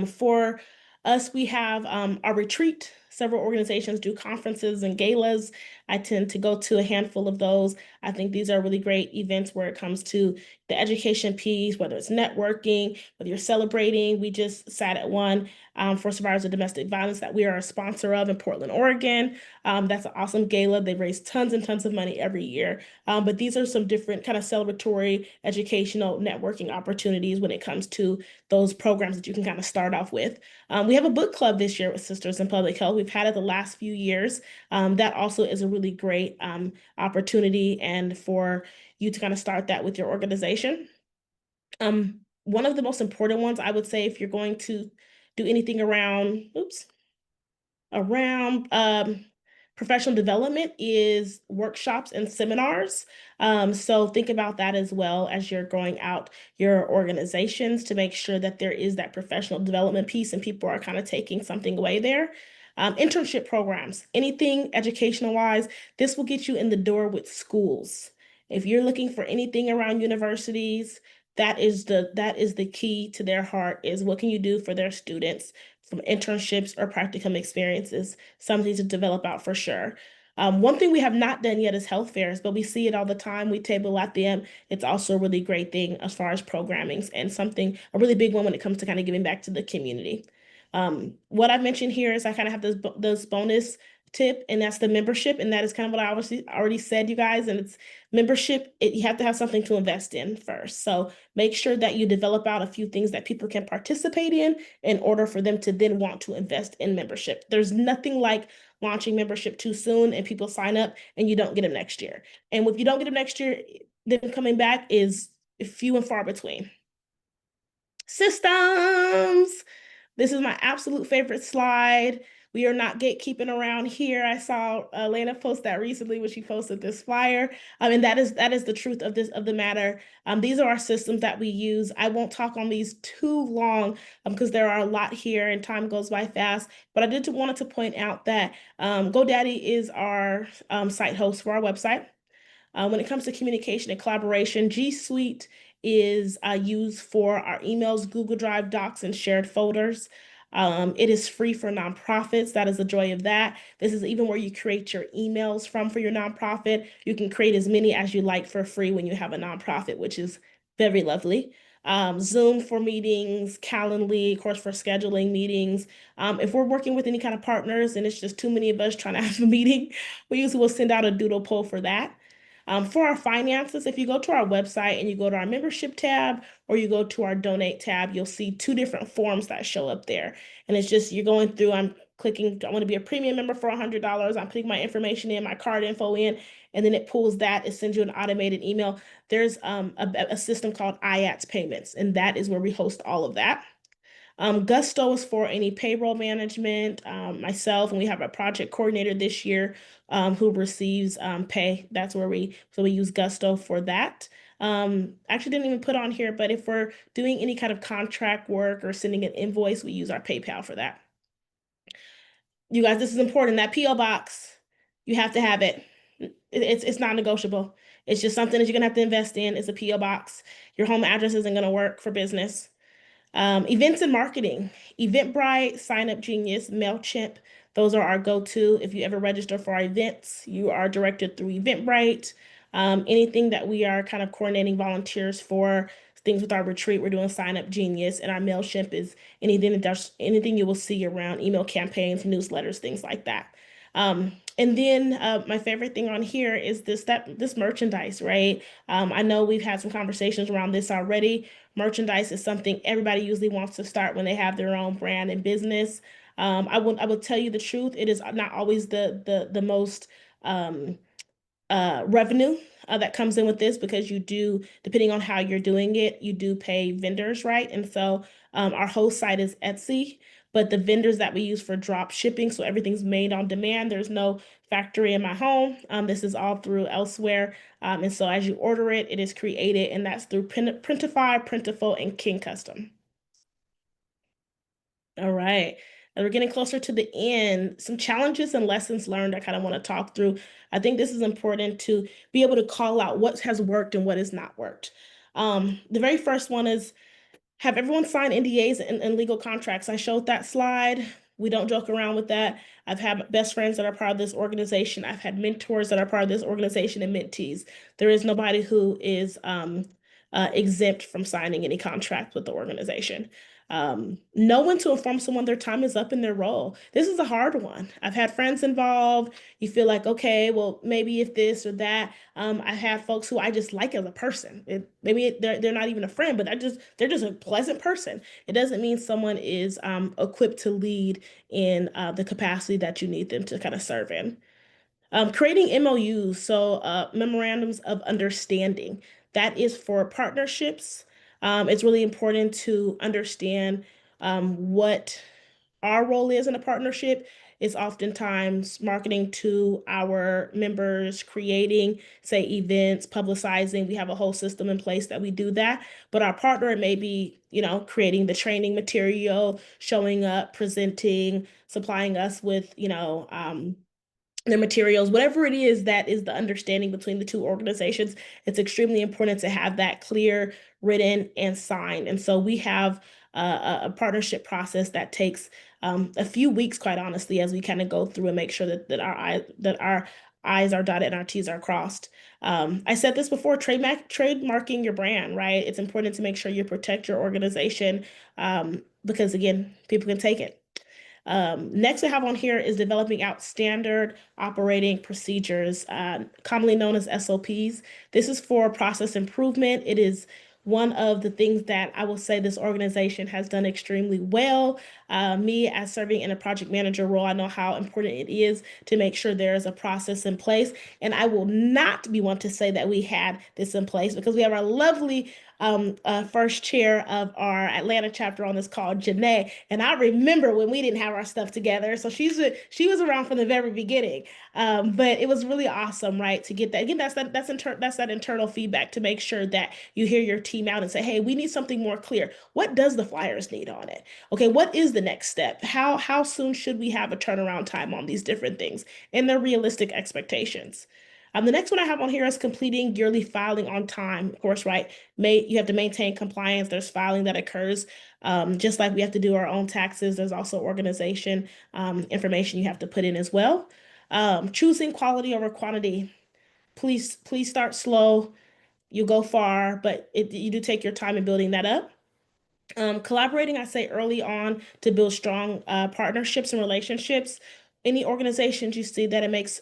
For us, we have our retreat. Several organizations do conferences and galas. I tend to go to a handful of those. I think these are really great events where it comes to the education piece, whether it's networking, whether you're celebrating. We just sat at one for survivors of domestic violence that we are a sponsor of in Portland, Oregon. That's an awesome gala. They raise tons and tons of money every year. But these are some different kind of celebratory, educational, networking opportunities when it comes to those programs that you can kind of start off with. We have a book club this year with Sisters in Public Health. We've had it the last few years. That also is a really great opportunity and for you to kind of start that with your organization. one of the most important ones, I would say, if you're going to do anything around, oops, around professional development is workshops and seminars. So think about that as well as you're growing out your organizations to make sure that there is that professional development piece and people are kind of taking something away there. Internship programs, anything educational wise, this will get you in the door with schools. If you're looking for anything around universities, that is the key to their heart is what can you do for their students from internships or practicum experiences, something to develop out for sure. One thing we have not done yet is health fairs, but we see it all the time. We table at them. It's also a really great thing as far as programmings and something, a really big one when it comes to kind of giving back to the community. What I've mentioned here is I kind of have this bonus tip, and that's the membership. And that is kind of what I obviously already said, you guys. And it's membership, you have to have something to invest in first. So make sure that you develop out a few things that people can participate in order for them to then want to invest in membership. There's nothing like launching membership too soon and people sign up and you don't get them next year. And if you don't get them next year, them coming back is few and far between. Systems. This is my absolute favorite slide. We are not gatekeeping around here. I saw Lana post that recently when she posted this flyer. And that is the truth of the matter. These are our systems that we use. I won't talk on these too long because there are a lot here and time goes by fast. But I did wanted to point out that GoDaddy is our site host for our website. When it comes to communication and collaboration, G Suite is used for our emails, Google Drive, Docs, and shared folders. It is free for nonprofits. That is the joy of that. This is even where you create your emails from for your nonprofit. You can create as many as you like for free when you have a nonprofit, which is very lovely. Zoom for meetings, Calendly, of course, for scheduling meetings. If we're working with any kind of partners and it's just too many of us trying to have a meeting, we usually will send out a doodle poll for that. For our finances, if you go to our website and you go to our membership tab or you go to our donate tab, you'll see two different forms that show up there. And it's just you're going through, I'm clicking, I want to be a premium member for $100. I'm putting my information in, my card info in, and then it pulls that. It sends you an automated email. There's a system called IATS payments, and that is where we host all of that. Gusto is for any payroll management, myself, and we have a project coordinator this year who receives pay. That's where we use Gusto for that. Actually didn't even put on here, but if we're doing any kind of contract work or sending an invoice, we use our PayPal for that. You guys, this is important. That PO box, you have to have it. It's non-negotiable. It's just something that you're gonna have to invest in. It's a PO box. Your home address isn't gonna work for business. Events and marketing, Eventbrite, Sign Up Genius, MailChimp. Those are our go-to. If you ever register for our events, you are directed through Eventbrite. Anything that we are kind of coordinating volunteers for, things with our retreat, we're doing Sign Up Genius, and our MailChimp is anything you will see around email campaigns, newsletters, things like that. And then my favorite thing on here is this merchandise, right? I know we've had some conversations around this already. Merchandise is something everybody usually wants to start when they have their own brand and business. I will tell you the truth. It is not always the most revenue that comes in with this because you do, depending on how you're doing it, you do pay vendors, right? And so our host site is Etsy, but the vendors that we use for drop shipping, so everything's made on demand. There's no factory in my home. This is all through elsewhere. And so as you order it, it is created, and that's through Printify, Printful, and King Custom. All right. And we're getting closer to the end. Some challenges and lessons learned I kind of want to talk through. I think this is important to be able to call out what has worked and what has not worked. The very first one is have everyone sign NDAs and legal contracts. I showed that slide. We don't joke around with that. I've had best friends that are part of this organization. I've had mentors that are part of this organization and mentees. There is nobody who is exempt from signing any contract with the organization. Know when to inform someone their time is up in their role. This is a hard one. I've had friends involved. You feel like, okay, well, maybe if this or that. I have folks who I just like as a person. Maybe they're not even a friend, but they're just a pleasant person. It doesn't mean someone is equipped to lead in the capacity that you need them to kind of serve in. Creating MOUs, so memorandums of understanding. That is for partnerships. It's really important to understand what our role is in a partnership. Is oftentimes marketing to our members, creating, say, events, publicizing. We have a whole system in place that we do that. But our partner may be, creating the training material, showing up, presenting, supplying us with, their materials, whatever it is that is the understanding between the two organizations. It's extremely important to have that clear, written, and signed. And so we have a partnership process that takes a few weeks, quite honestly, as we kind of go through and make sure that our I's are dotted and our T's are crossed. I said this before, trademarking your brand, right? It's important to make sure you protect your organization because again, people can take it. Next we have on here is developing out standard operating procedures, commonly known as SOPs. This is for process improvement. It is one of the things that I will say this organization has done extremely well. Me, as serving in a project manager role, I know how important it is to make sure there is a process in place. And I will not be one to say that we had this in place because we have our lovely first chair of our Atlanta chapter on this called Janae. And I remember when we didn't have our stuff together. So she was around from the very beginning. But it was really awesome, right? To get that. Again, that's that internal feedback to make sure that you hear your team out and say, hey, we need something more clear. What does the flyers need on it? Okay, what is the next step? How soon should we have a turnaround time on these different things and their realistic expectations? The next one I have on here is completing yearly filing on time. Of course, right? You have to maintain compliance. There's filing that occurs. Just like we have to do our own taxes, there's also organization information you have to put in as well. Choosing quality over quantity. Please start slow. You go far, but you do take your time in building that up. Collaborating, I say early on to build strong partnerships and relationships. Any organizations you see that it makes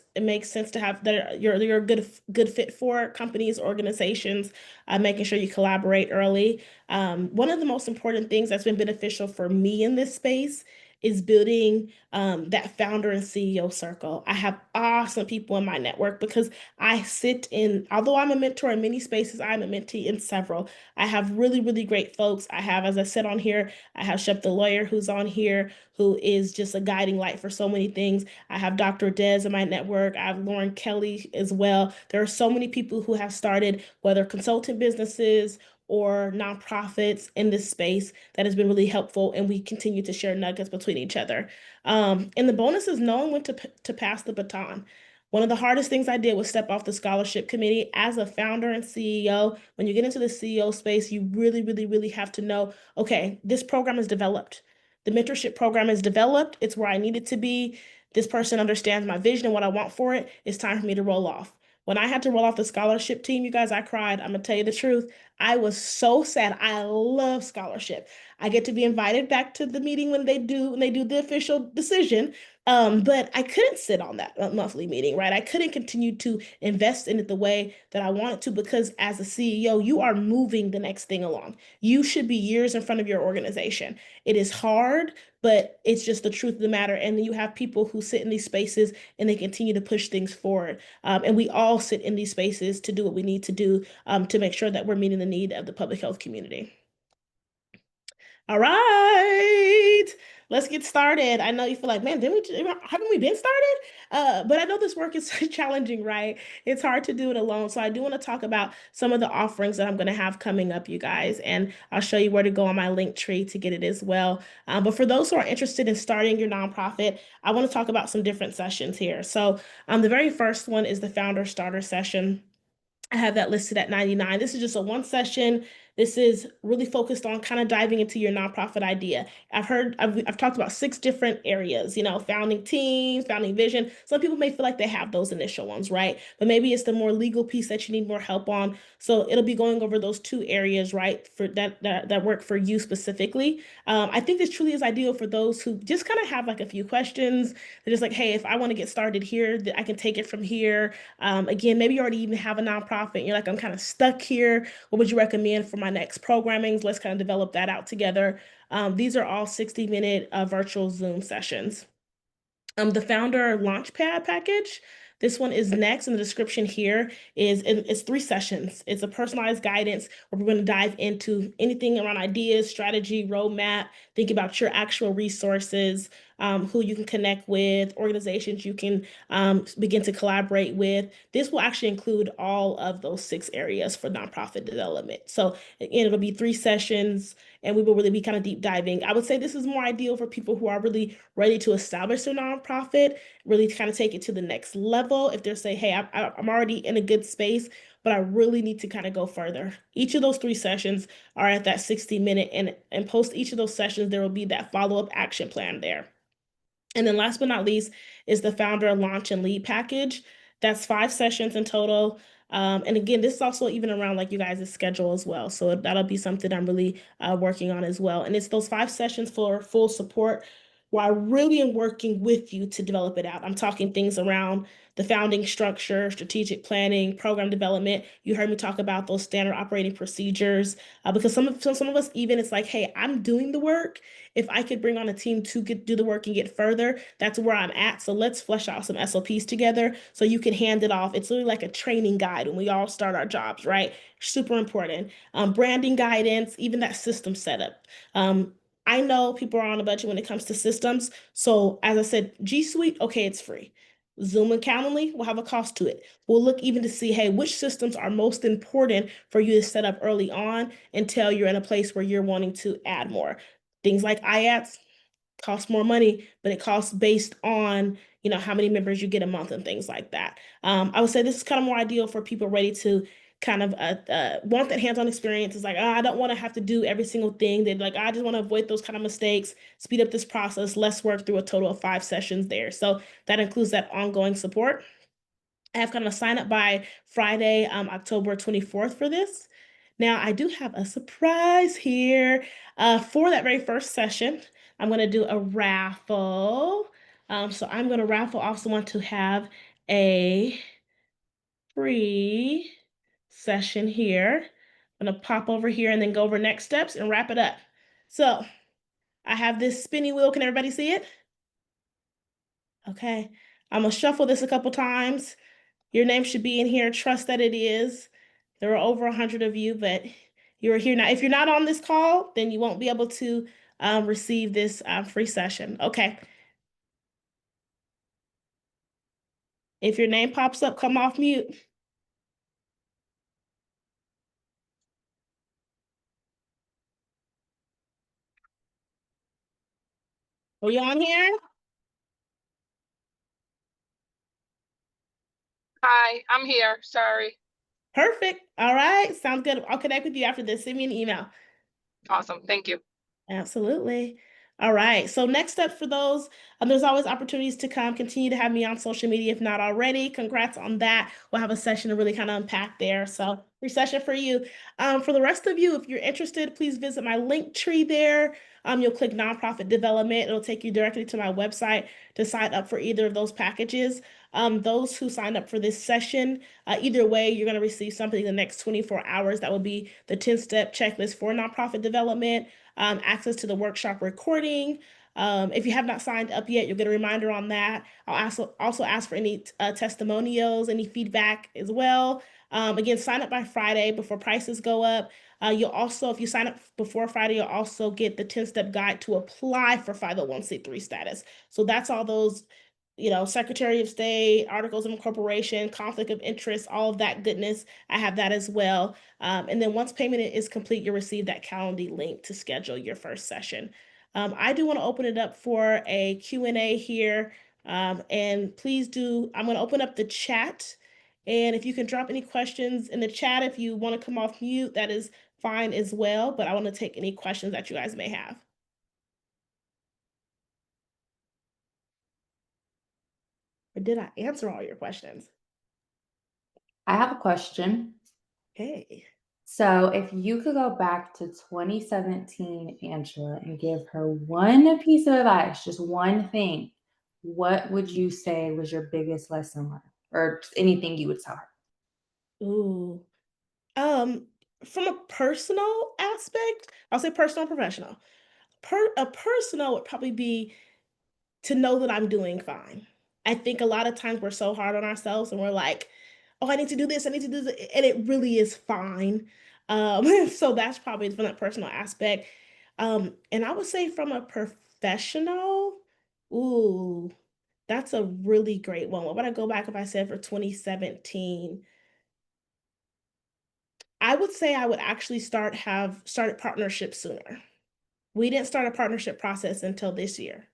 sense to have that you're a good fit for companies, organizations, making sure you collaborate early. One of the most important things that's been beneficial for me in this space is building that founder and CEO circle. I have awesome people in my network because although I'm a mentor in many spaces, I'm a mentee in several. I have really, really great folks. I have, as I said on here, I have Shep the lawyer who's on here, who is just a guiding light for so many things. I have Dr. Dez in my network. I have Lauren Kelly as well. There are so many people who have started, whether consultant businesses or nonprofits in this space that has been really helpful, and we continue to share nuggets between each other. And the bonus is knowing when to pass the baton. One of the hardest things I did was step off the scholarship committee as a founder and CEO. When you get into the CEO space, you really, really, really have to know, okay, this program is developed. The mentorship program is developed. It's where I need it to be. This person understands my vision and what I want for it. It's time for me to roll off. When I had to roll off the scholarship team, you guys, I cried. I'm gonna tell you the truth. I was so sad. I love scholarship. I get to be invited back to the meeting when they do the official decision. But I couldn't sit on that monthly meeting, right? I couldn't continue to invest in it the way that I wanted to because as a CEO, you are moving the next thing along. You should be years in front of your organization. It is hard, but it's just the truth of the matter. And then you have people who sit in these spaces and they continue to push things forward. And we all sit in these spaces to do what we need to do to make sure that we're meeting the need of the public health community. All right, let's get started. I know you feel like, man, haven't we been started? But I know this work is challenging, right? It's hard to do it alone. So I do want to talk about some of the offerings that I'm going to have coming up, you guys, and I'll show you where to go on my link tree to get it as well. But for those who are interested in starting your nonprofit, I want to talk about some different sessions here. So the very first one is the founder starter session. I have that listed at 99. This is just a one session. This is really focused on kind of diving into your nonprofit idea. I've talked about 6 different areas, founding teams, founding vision. Some people may feel like they have those initial ones, right? But maybe it's the more legal piece that you need more help on. So it'll be going over those 2 areas, right? For that work for you specifically. I think this truly is ideal for those who just kind of have like a few questions. They're just like, hey, if I want to get started here, I can take it from here. Again, maybe you already even have a nonprofit. You're like, I'm kind of stuck here. What would you recommend for my next programmings? Let's kind of develop that out together. These are all 60-minute virtual Zoom sessions. The founder launchpad package. This one is next, and the description here it's 3 sessions. It's a personalized guidance where we're going to dive into anything around ideas, strategy, roadmap, think about your actual resources, who you can connect with, organizations you can begin to collaborate with. This will actually include all of those 6 areas for nonprofit development. So again, it'll be 3 sessions, and we will really be kind of deep diving. I would say this is more ideal for people who are really ready to establish their nonprofit, really kind of take it to the next level. If they're saying, hey, I'm already in a good space, but I really need to kind of go further. Each of those 3 sessions are at that 60-minute, and post each of those sessions, there will be that follow-up action plan there. And then last but not least is the founder launch and lead package. That's 5 sessions in total. And again, this is also even around like you guys' schedule as well. So that'll be something I'm really working on as well. And it's those 5 sessions for full support where I really am working with you to develop it out. I'm talking things around the founding structure, strategic planning, program development. You heard me talk about those standard operating procedures because some of us even it's like, hey, I'm doing the work. If I could bring on a team to do the work and get further, that's where I'm at. So let's flesh out some SOPs together so you can hand it off. It's really like a training guide when we all start our jobs, right? Super important. Branding guidance, even that system setup. I know people are on a budget when it comes to systems. So as I said, G Suite, okay, it's free. Zoom and Calendly will have a cost to it. We'll look even to see, hey, which systems are most important for you to set up early on until you're in a place where you're wanting to add more. Things like IATs cost more money, but it costs based on, how many members you get a month and things like that. I would say this is kind of more ideal for people ready to kind of want that hands-on experience. It's like, oh, I don't want to have to do every single thing. They're like, I just want to avoid those kind of mistakes, speed up this process, less work through a total of 5 sessions there. So that includes that ongoing support. I have kind of a sign up by Friday, October 24th for this. Now, I do have a surprise here for that very first session. I'm going to do a raffle. So I'm going to raffle off someone to have a free session here. I'm going to pop over here and then go over next steps and wrap it up. So I have this spinny wheel. Can everybody see it? Okay. I'm going to shuffle this a couple times. Your name should be in here. Trust that it is. There are over 100 of you, but you're here now. If you're not on this call, then you won't be able to receive this free session. Okay. If your name pops up, come off mute. Are you on here? Hi, I'm here. Sorry. Perfect. All right. Sounds good. I'll connect with you after this. Send me an email. Awesome. Thank you. Absolutely. All right. So next up for those, there's always opportunities to come. Continue to have me on social media if not already. Congrats on that. We'll have a session to really kind of unpack there. So free session for you. For the rest of you, if you're interested, please visit my link tree there. You'll click nonprofit development. It'll take you directly to my website to sign up for either of those packages. Those who sign up for this session, either way, you're going to receive something in the next 24 hours. That will be the 10-step checklist for nonprofit development, access to the workshop recording. If you have not signed up yet, you'll get a reminder on that. I'll also ask for any testimonials, any feedback as well. Again, sign up by Friday before prices go up. You'll also, if you sign up before Friday, you'll also get the 10-step guide to apply for 501(c)(3) status. So that's all those, Secretary of State, articles of incorporation, conflict of interest, all of that goodness. I have that as well. And then once payment is complete, you'll receive that Calendly link to schedule your first session. I do want to open it up for a Q&A here. And please do, I'm going to open up the chat. And if you can drop any questions in the chat, if you want to come off mute, that is fine as well. But I want to take any questions that you guys may have. Or did I answer all your questions? I have a question. Hey. So, if you could go back to 2017, Angela, and give her one piece of advice, just one thing, what would you say was your biggest lesson learned, or anything you would tell her? Ooh. From a personal aspect, I'll say personal and professional. A personal would probably be to know that I'm doing fine. I think a lot of times we're so hard on ourselves and we're like, oh, I need to do this, I need to do this, and it really is fine. So that's probably from that personal aspect. And I would say from a professional, ooh, that's a really great one. What would I go back if I said for 2017? I would say I would actually have started partnerships sooner. We didn't start a partnership process until this year.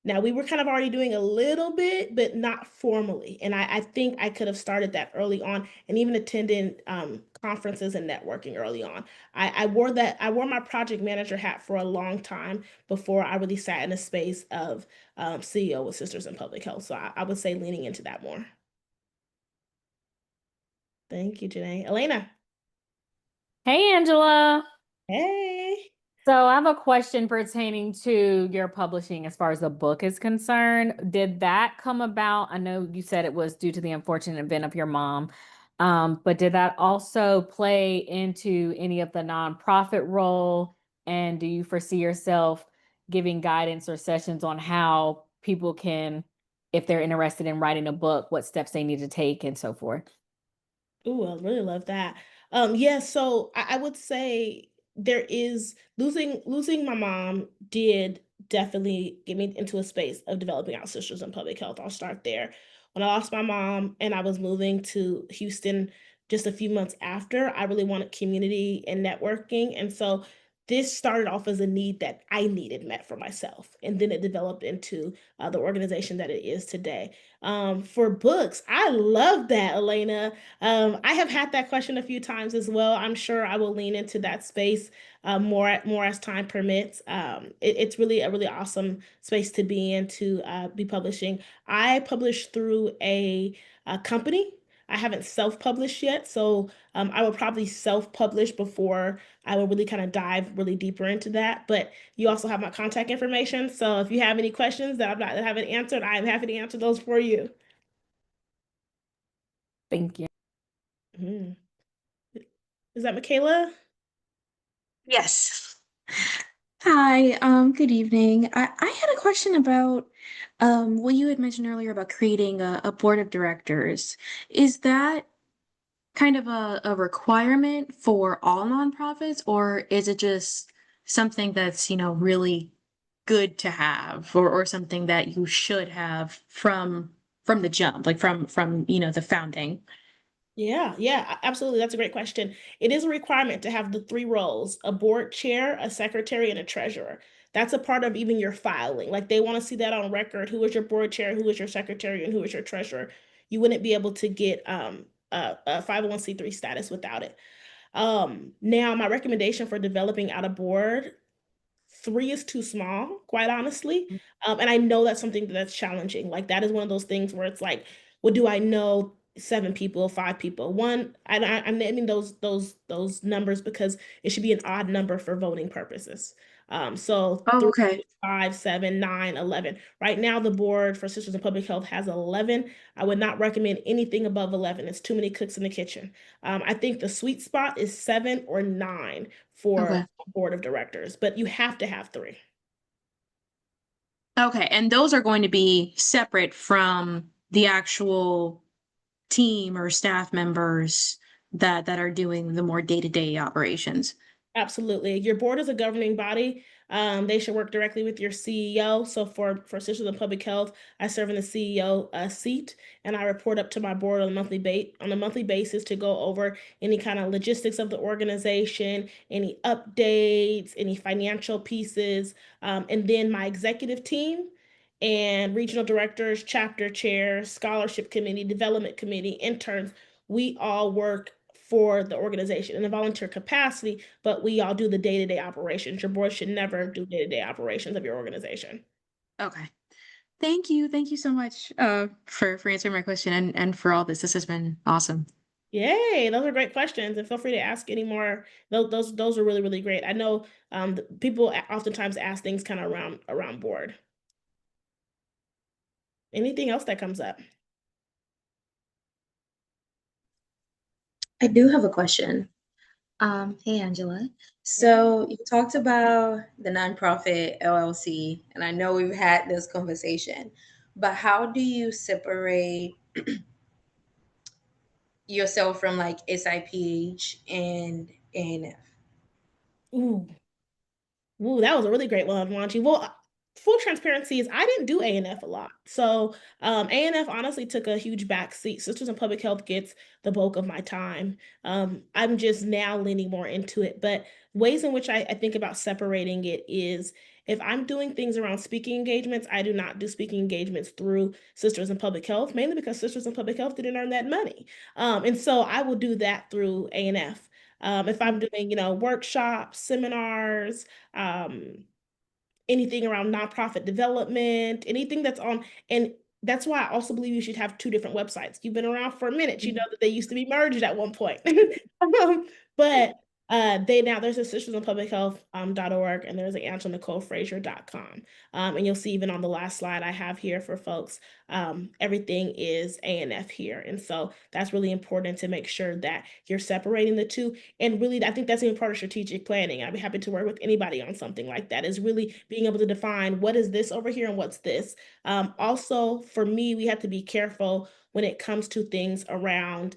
Now we were kind of already doing a little bit, but not formally. And I think I could have started that early on and even attending conferences and networking early on. I wore my project manager hat for a long time before I really sat in a space of CEO with Sisters in Public Health. So I would say leaning into that more. Thank you, Janae. Elena. Hey, Angela. Hey. So I have a question pertaining to your publishing as far as the book is concerned. Did that come about? I know you said it was due to the unfortunate event of your mom, but did that also play into any of the nonprofit role? And do you foresee yourself giving guidance or sessions on how people can, if they're interested in writing a book, what steps they need to take and so forth? Ooh, I really love that. Yeah, so I would say there is losing my mom did definitely get me into a space of developing out sisters in public health. I'll start there. When I lost my mom and I was moving to Houston just a few months after, I really wanted community and networking. And so this started off as a need that I needed met for myself. And then it developed into the organization that it is today. For books, I love that, Elena. I have had that question a few times as well. I'm sure I will lean into that space more as time permits. It's really a really awesome space to be in to be publishing. I publish through a company. I haven't self-published yet, so I will probably self-publish before I will really kind of dive really deeper into that. But you also have my contact information, so if you have any questions that I haven't answered, I'm happy to answer those for you. Thank you. Mhm. Is that Michaela? Yes. Hi, good evening. I had a question about what you had mentioned earlier about creating a board of directors. Is that kind of a requirement for all nonprofits, or is it just something that's, really good to have, or something that you should have from the jump, like from, the founding? Yeah, yeah, absolutely. That's a great question. It is a requirement to have the three roles, a board chair, a secretary, and a treasurer. That's a part of even your filing. Like they want to see that on record. Who is your board chair, who is your secretary, and who is your treasurer? You wouldn't be able to get a 501(c)(3) status without it. Now my recommendation for developing out a board, three is too small, quite honestly. And I know that's something that's challenging. Like that is one of those things where it's like, well, do I know seven people, five people? One, I'm naming those numbers because it should be an odd number for voting purposes. So Oh, three, okay. five, seven, nine, 11. Right now, the board for Sisters in Public Health has 11. I would not recommend anything above 11. It's too many cooks in the kitchen. I think the sweet spot is seven or nine for Okay. board of directors, but you have to have three. Okay, and those are going to be separate from the actual team or staff members that are doing the more day-to-day operations. Absolutely. Your board is a governing body. They should work directly with your CEO. So for Sisters of Public Health, I serve in the CEO seat, and I report up to my board on a monthly basis to go over any kind of logistics of the organization, any updates, any financial pieces, and then my executive team and regional directors, chapter chairs, scholarship committee, development committee, interns. We all work for the organization in a volunteer capacity, but we all do the day-to-day operations. Your board should never do day-to-day operations of your organization. Okay. Thank you. Thank you so much for answering my question and for all this. This has been awesome. Yay, those are great questions, and feel free to ask any more. Those are really, really great. I know people oftentimes ask things kind of around board. Anything else that comes up? I do have a question. Hey Angela. So you talked about the nonprofit LLC, and I know we've had this conversation, but how do you separate yourself from like SiPH and ANF? Ooh. Ooh, that was a really great one, Wanchi. Well, full transparency is I didn't do A&F a lot. So A&F honestly took a huge back seat. Sisters in Public Health gets the bulk of my time. I'm just now leaning more into it. But ways in which I think about separating it is if I'm doing things around speaking engagements, I do not do speaking engagements through Sisters in Public Health, mainly because Sisters in Public Health didn't earn that money. And so I will do that through A&F. If I'm doing, workshops, seminars, um, anything around nonprofit development, anything that's on, and that's why I also believe you should have two different websites. You've been around for a minute, you know that they used to be merged at one point. But they now there's a Sisters in Public Health .org and there's an AngelaNicoleFrazier.com. And you'll see even on the last slide I have here for folks, everything is ANF here. And so that's really important to make sure that you're separating the two. And really, I think that's even part of strategic planning. I'd be happy to work with anybody on something like that, is really being able to define what is this over here and what's this. Also, for me, we have to be careful when it comes to things around,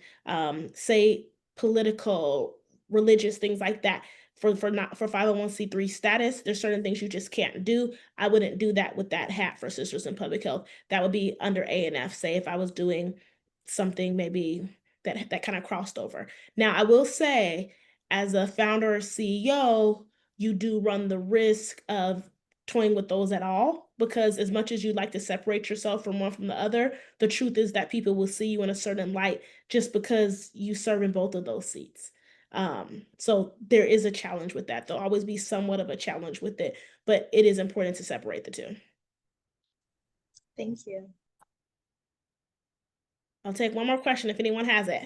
say, political, religious, things like that. For not for 501(c)(3) status, there's certain things you just can't do. I wouldn't do that with that hat for Sisters in Public Health. That would be under ANF. Say if I was doing something maybe that kind of crossed over. Now, I will say, as a founder or CEO, you do run the risk of toying with those at all, because as much as you'd like to separate yourself from one from the other, the truth is that people will see you in a certain light just because you serve in both of those seats. So there is a challenge with that. There'll always be somewhat of a challenge with it, but it is important to separate the two. Thank you. I'll take one more question if anyone has it.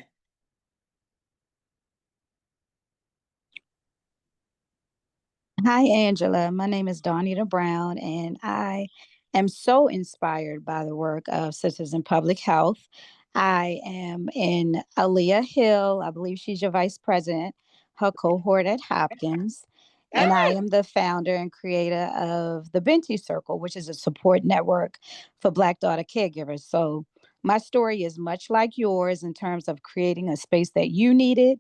Hi, Angela. My name is Donita Brown, and I am so inspired by the work of Sisters in Public Health. I am in Aaliyah Hill, I believe she's your vice president, her cohort at Hopkins. And I am the founder and creator of the Binti Circle, which is a support network for Black daughter caregivers. So my story is much like yours in terms of creating a space that you needed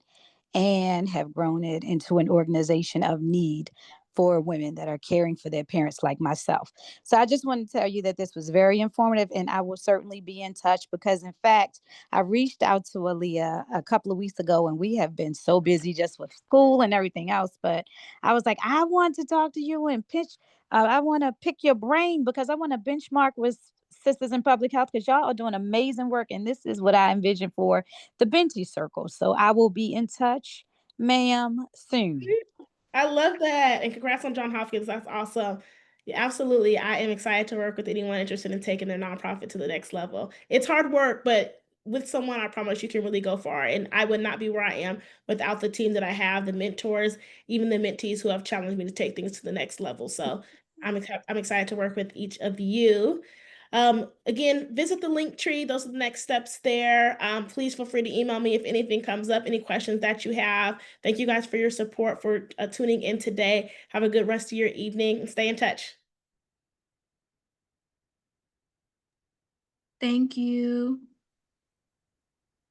and have grown it into an organization of need for women that are caring for their parents like myself. So I just want to tell you that this was very informative, and I will certainly be in touch because, in fact, I reached out to Aaliyah a couple of weeks ago, and we have been so busy just with school and everything else. But I was like, I want to talk to you and pitch. I want to pick your brain because I want to benchmark with Sisters in Public Health because y'all are doing amazing work, and this is what I envision for the Binti Circle. So I will be in touch, ma'am, soon. I love that. And congrats on John Hopkins. That's awesome. Yeah, absolutely. I am excited to work with anyone interested in taking their nonprofit to the next level. It's hard work, but with someone, I promise you can really go far. And I would not be where I am without the team that I have, the mentors, even the mentees who have challenged me to take things to the next level. So I'm excited to work with each of you. Again, visit the link tree. Those are the next steps there. Please feel free to email me if anything comes up, any questions that you have. Thank you guys for your support, for tuning in today. Have a good rest of your evening and stay in touch. Thank you.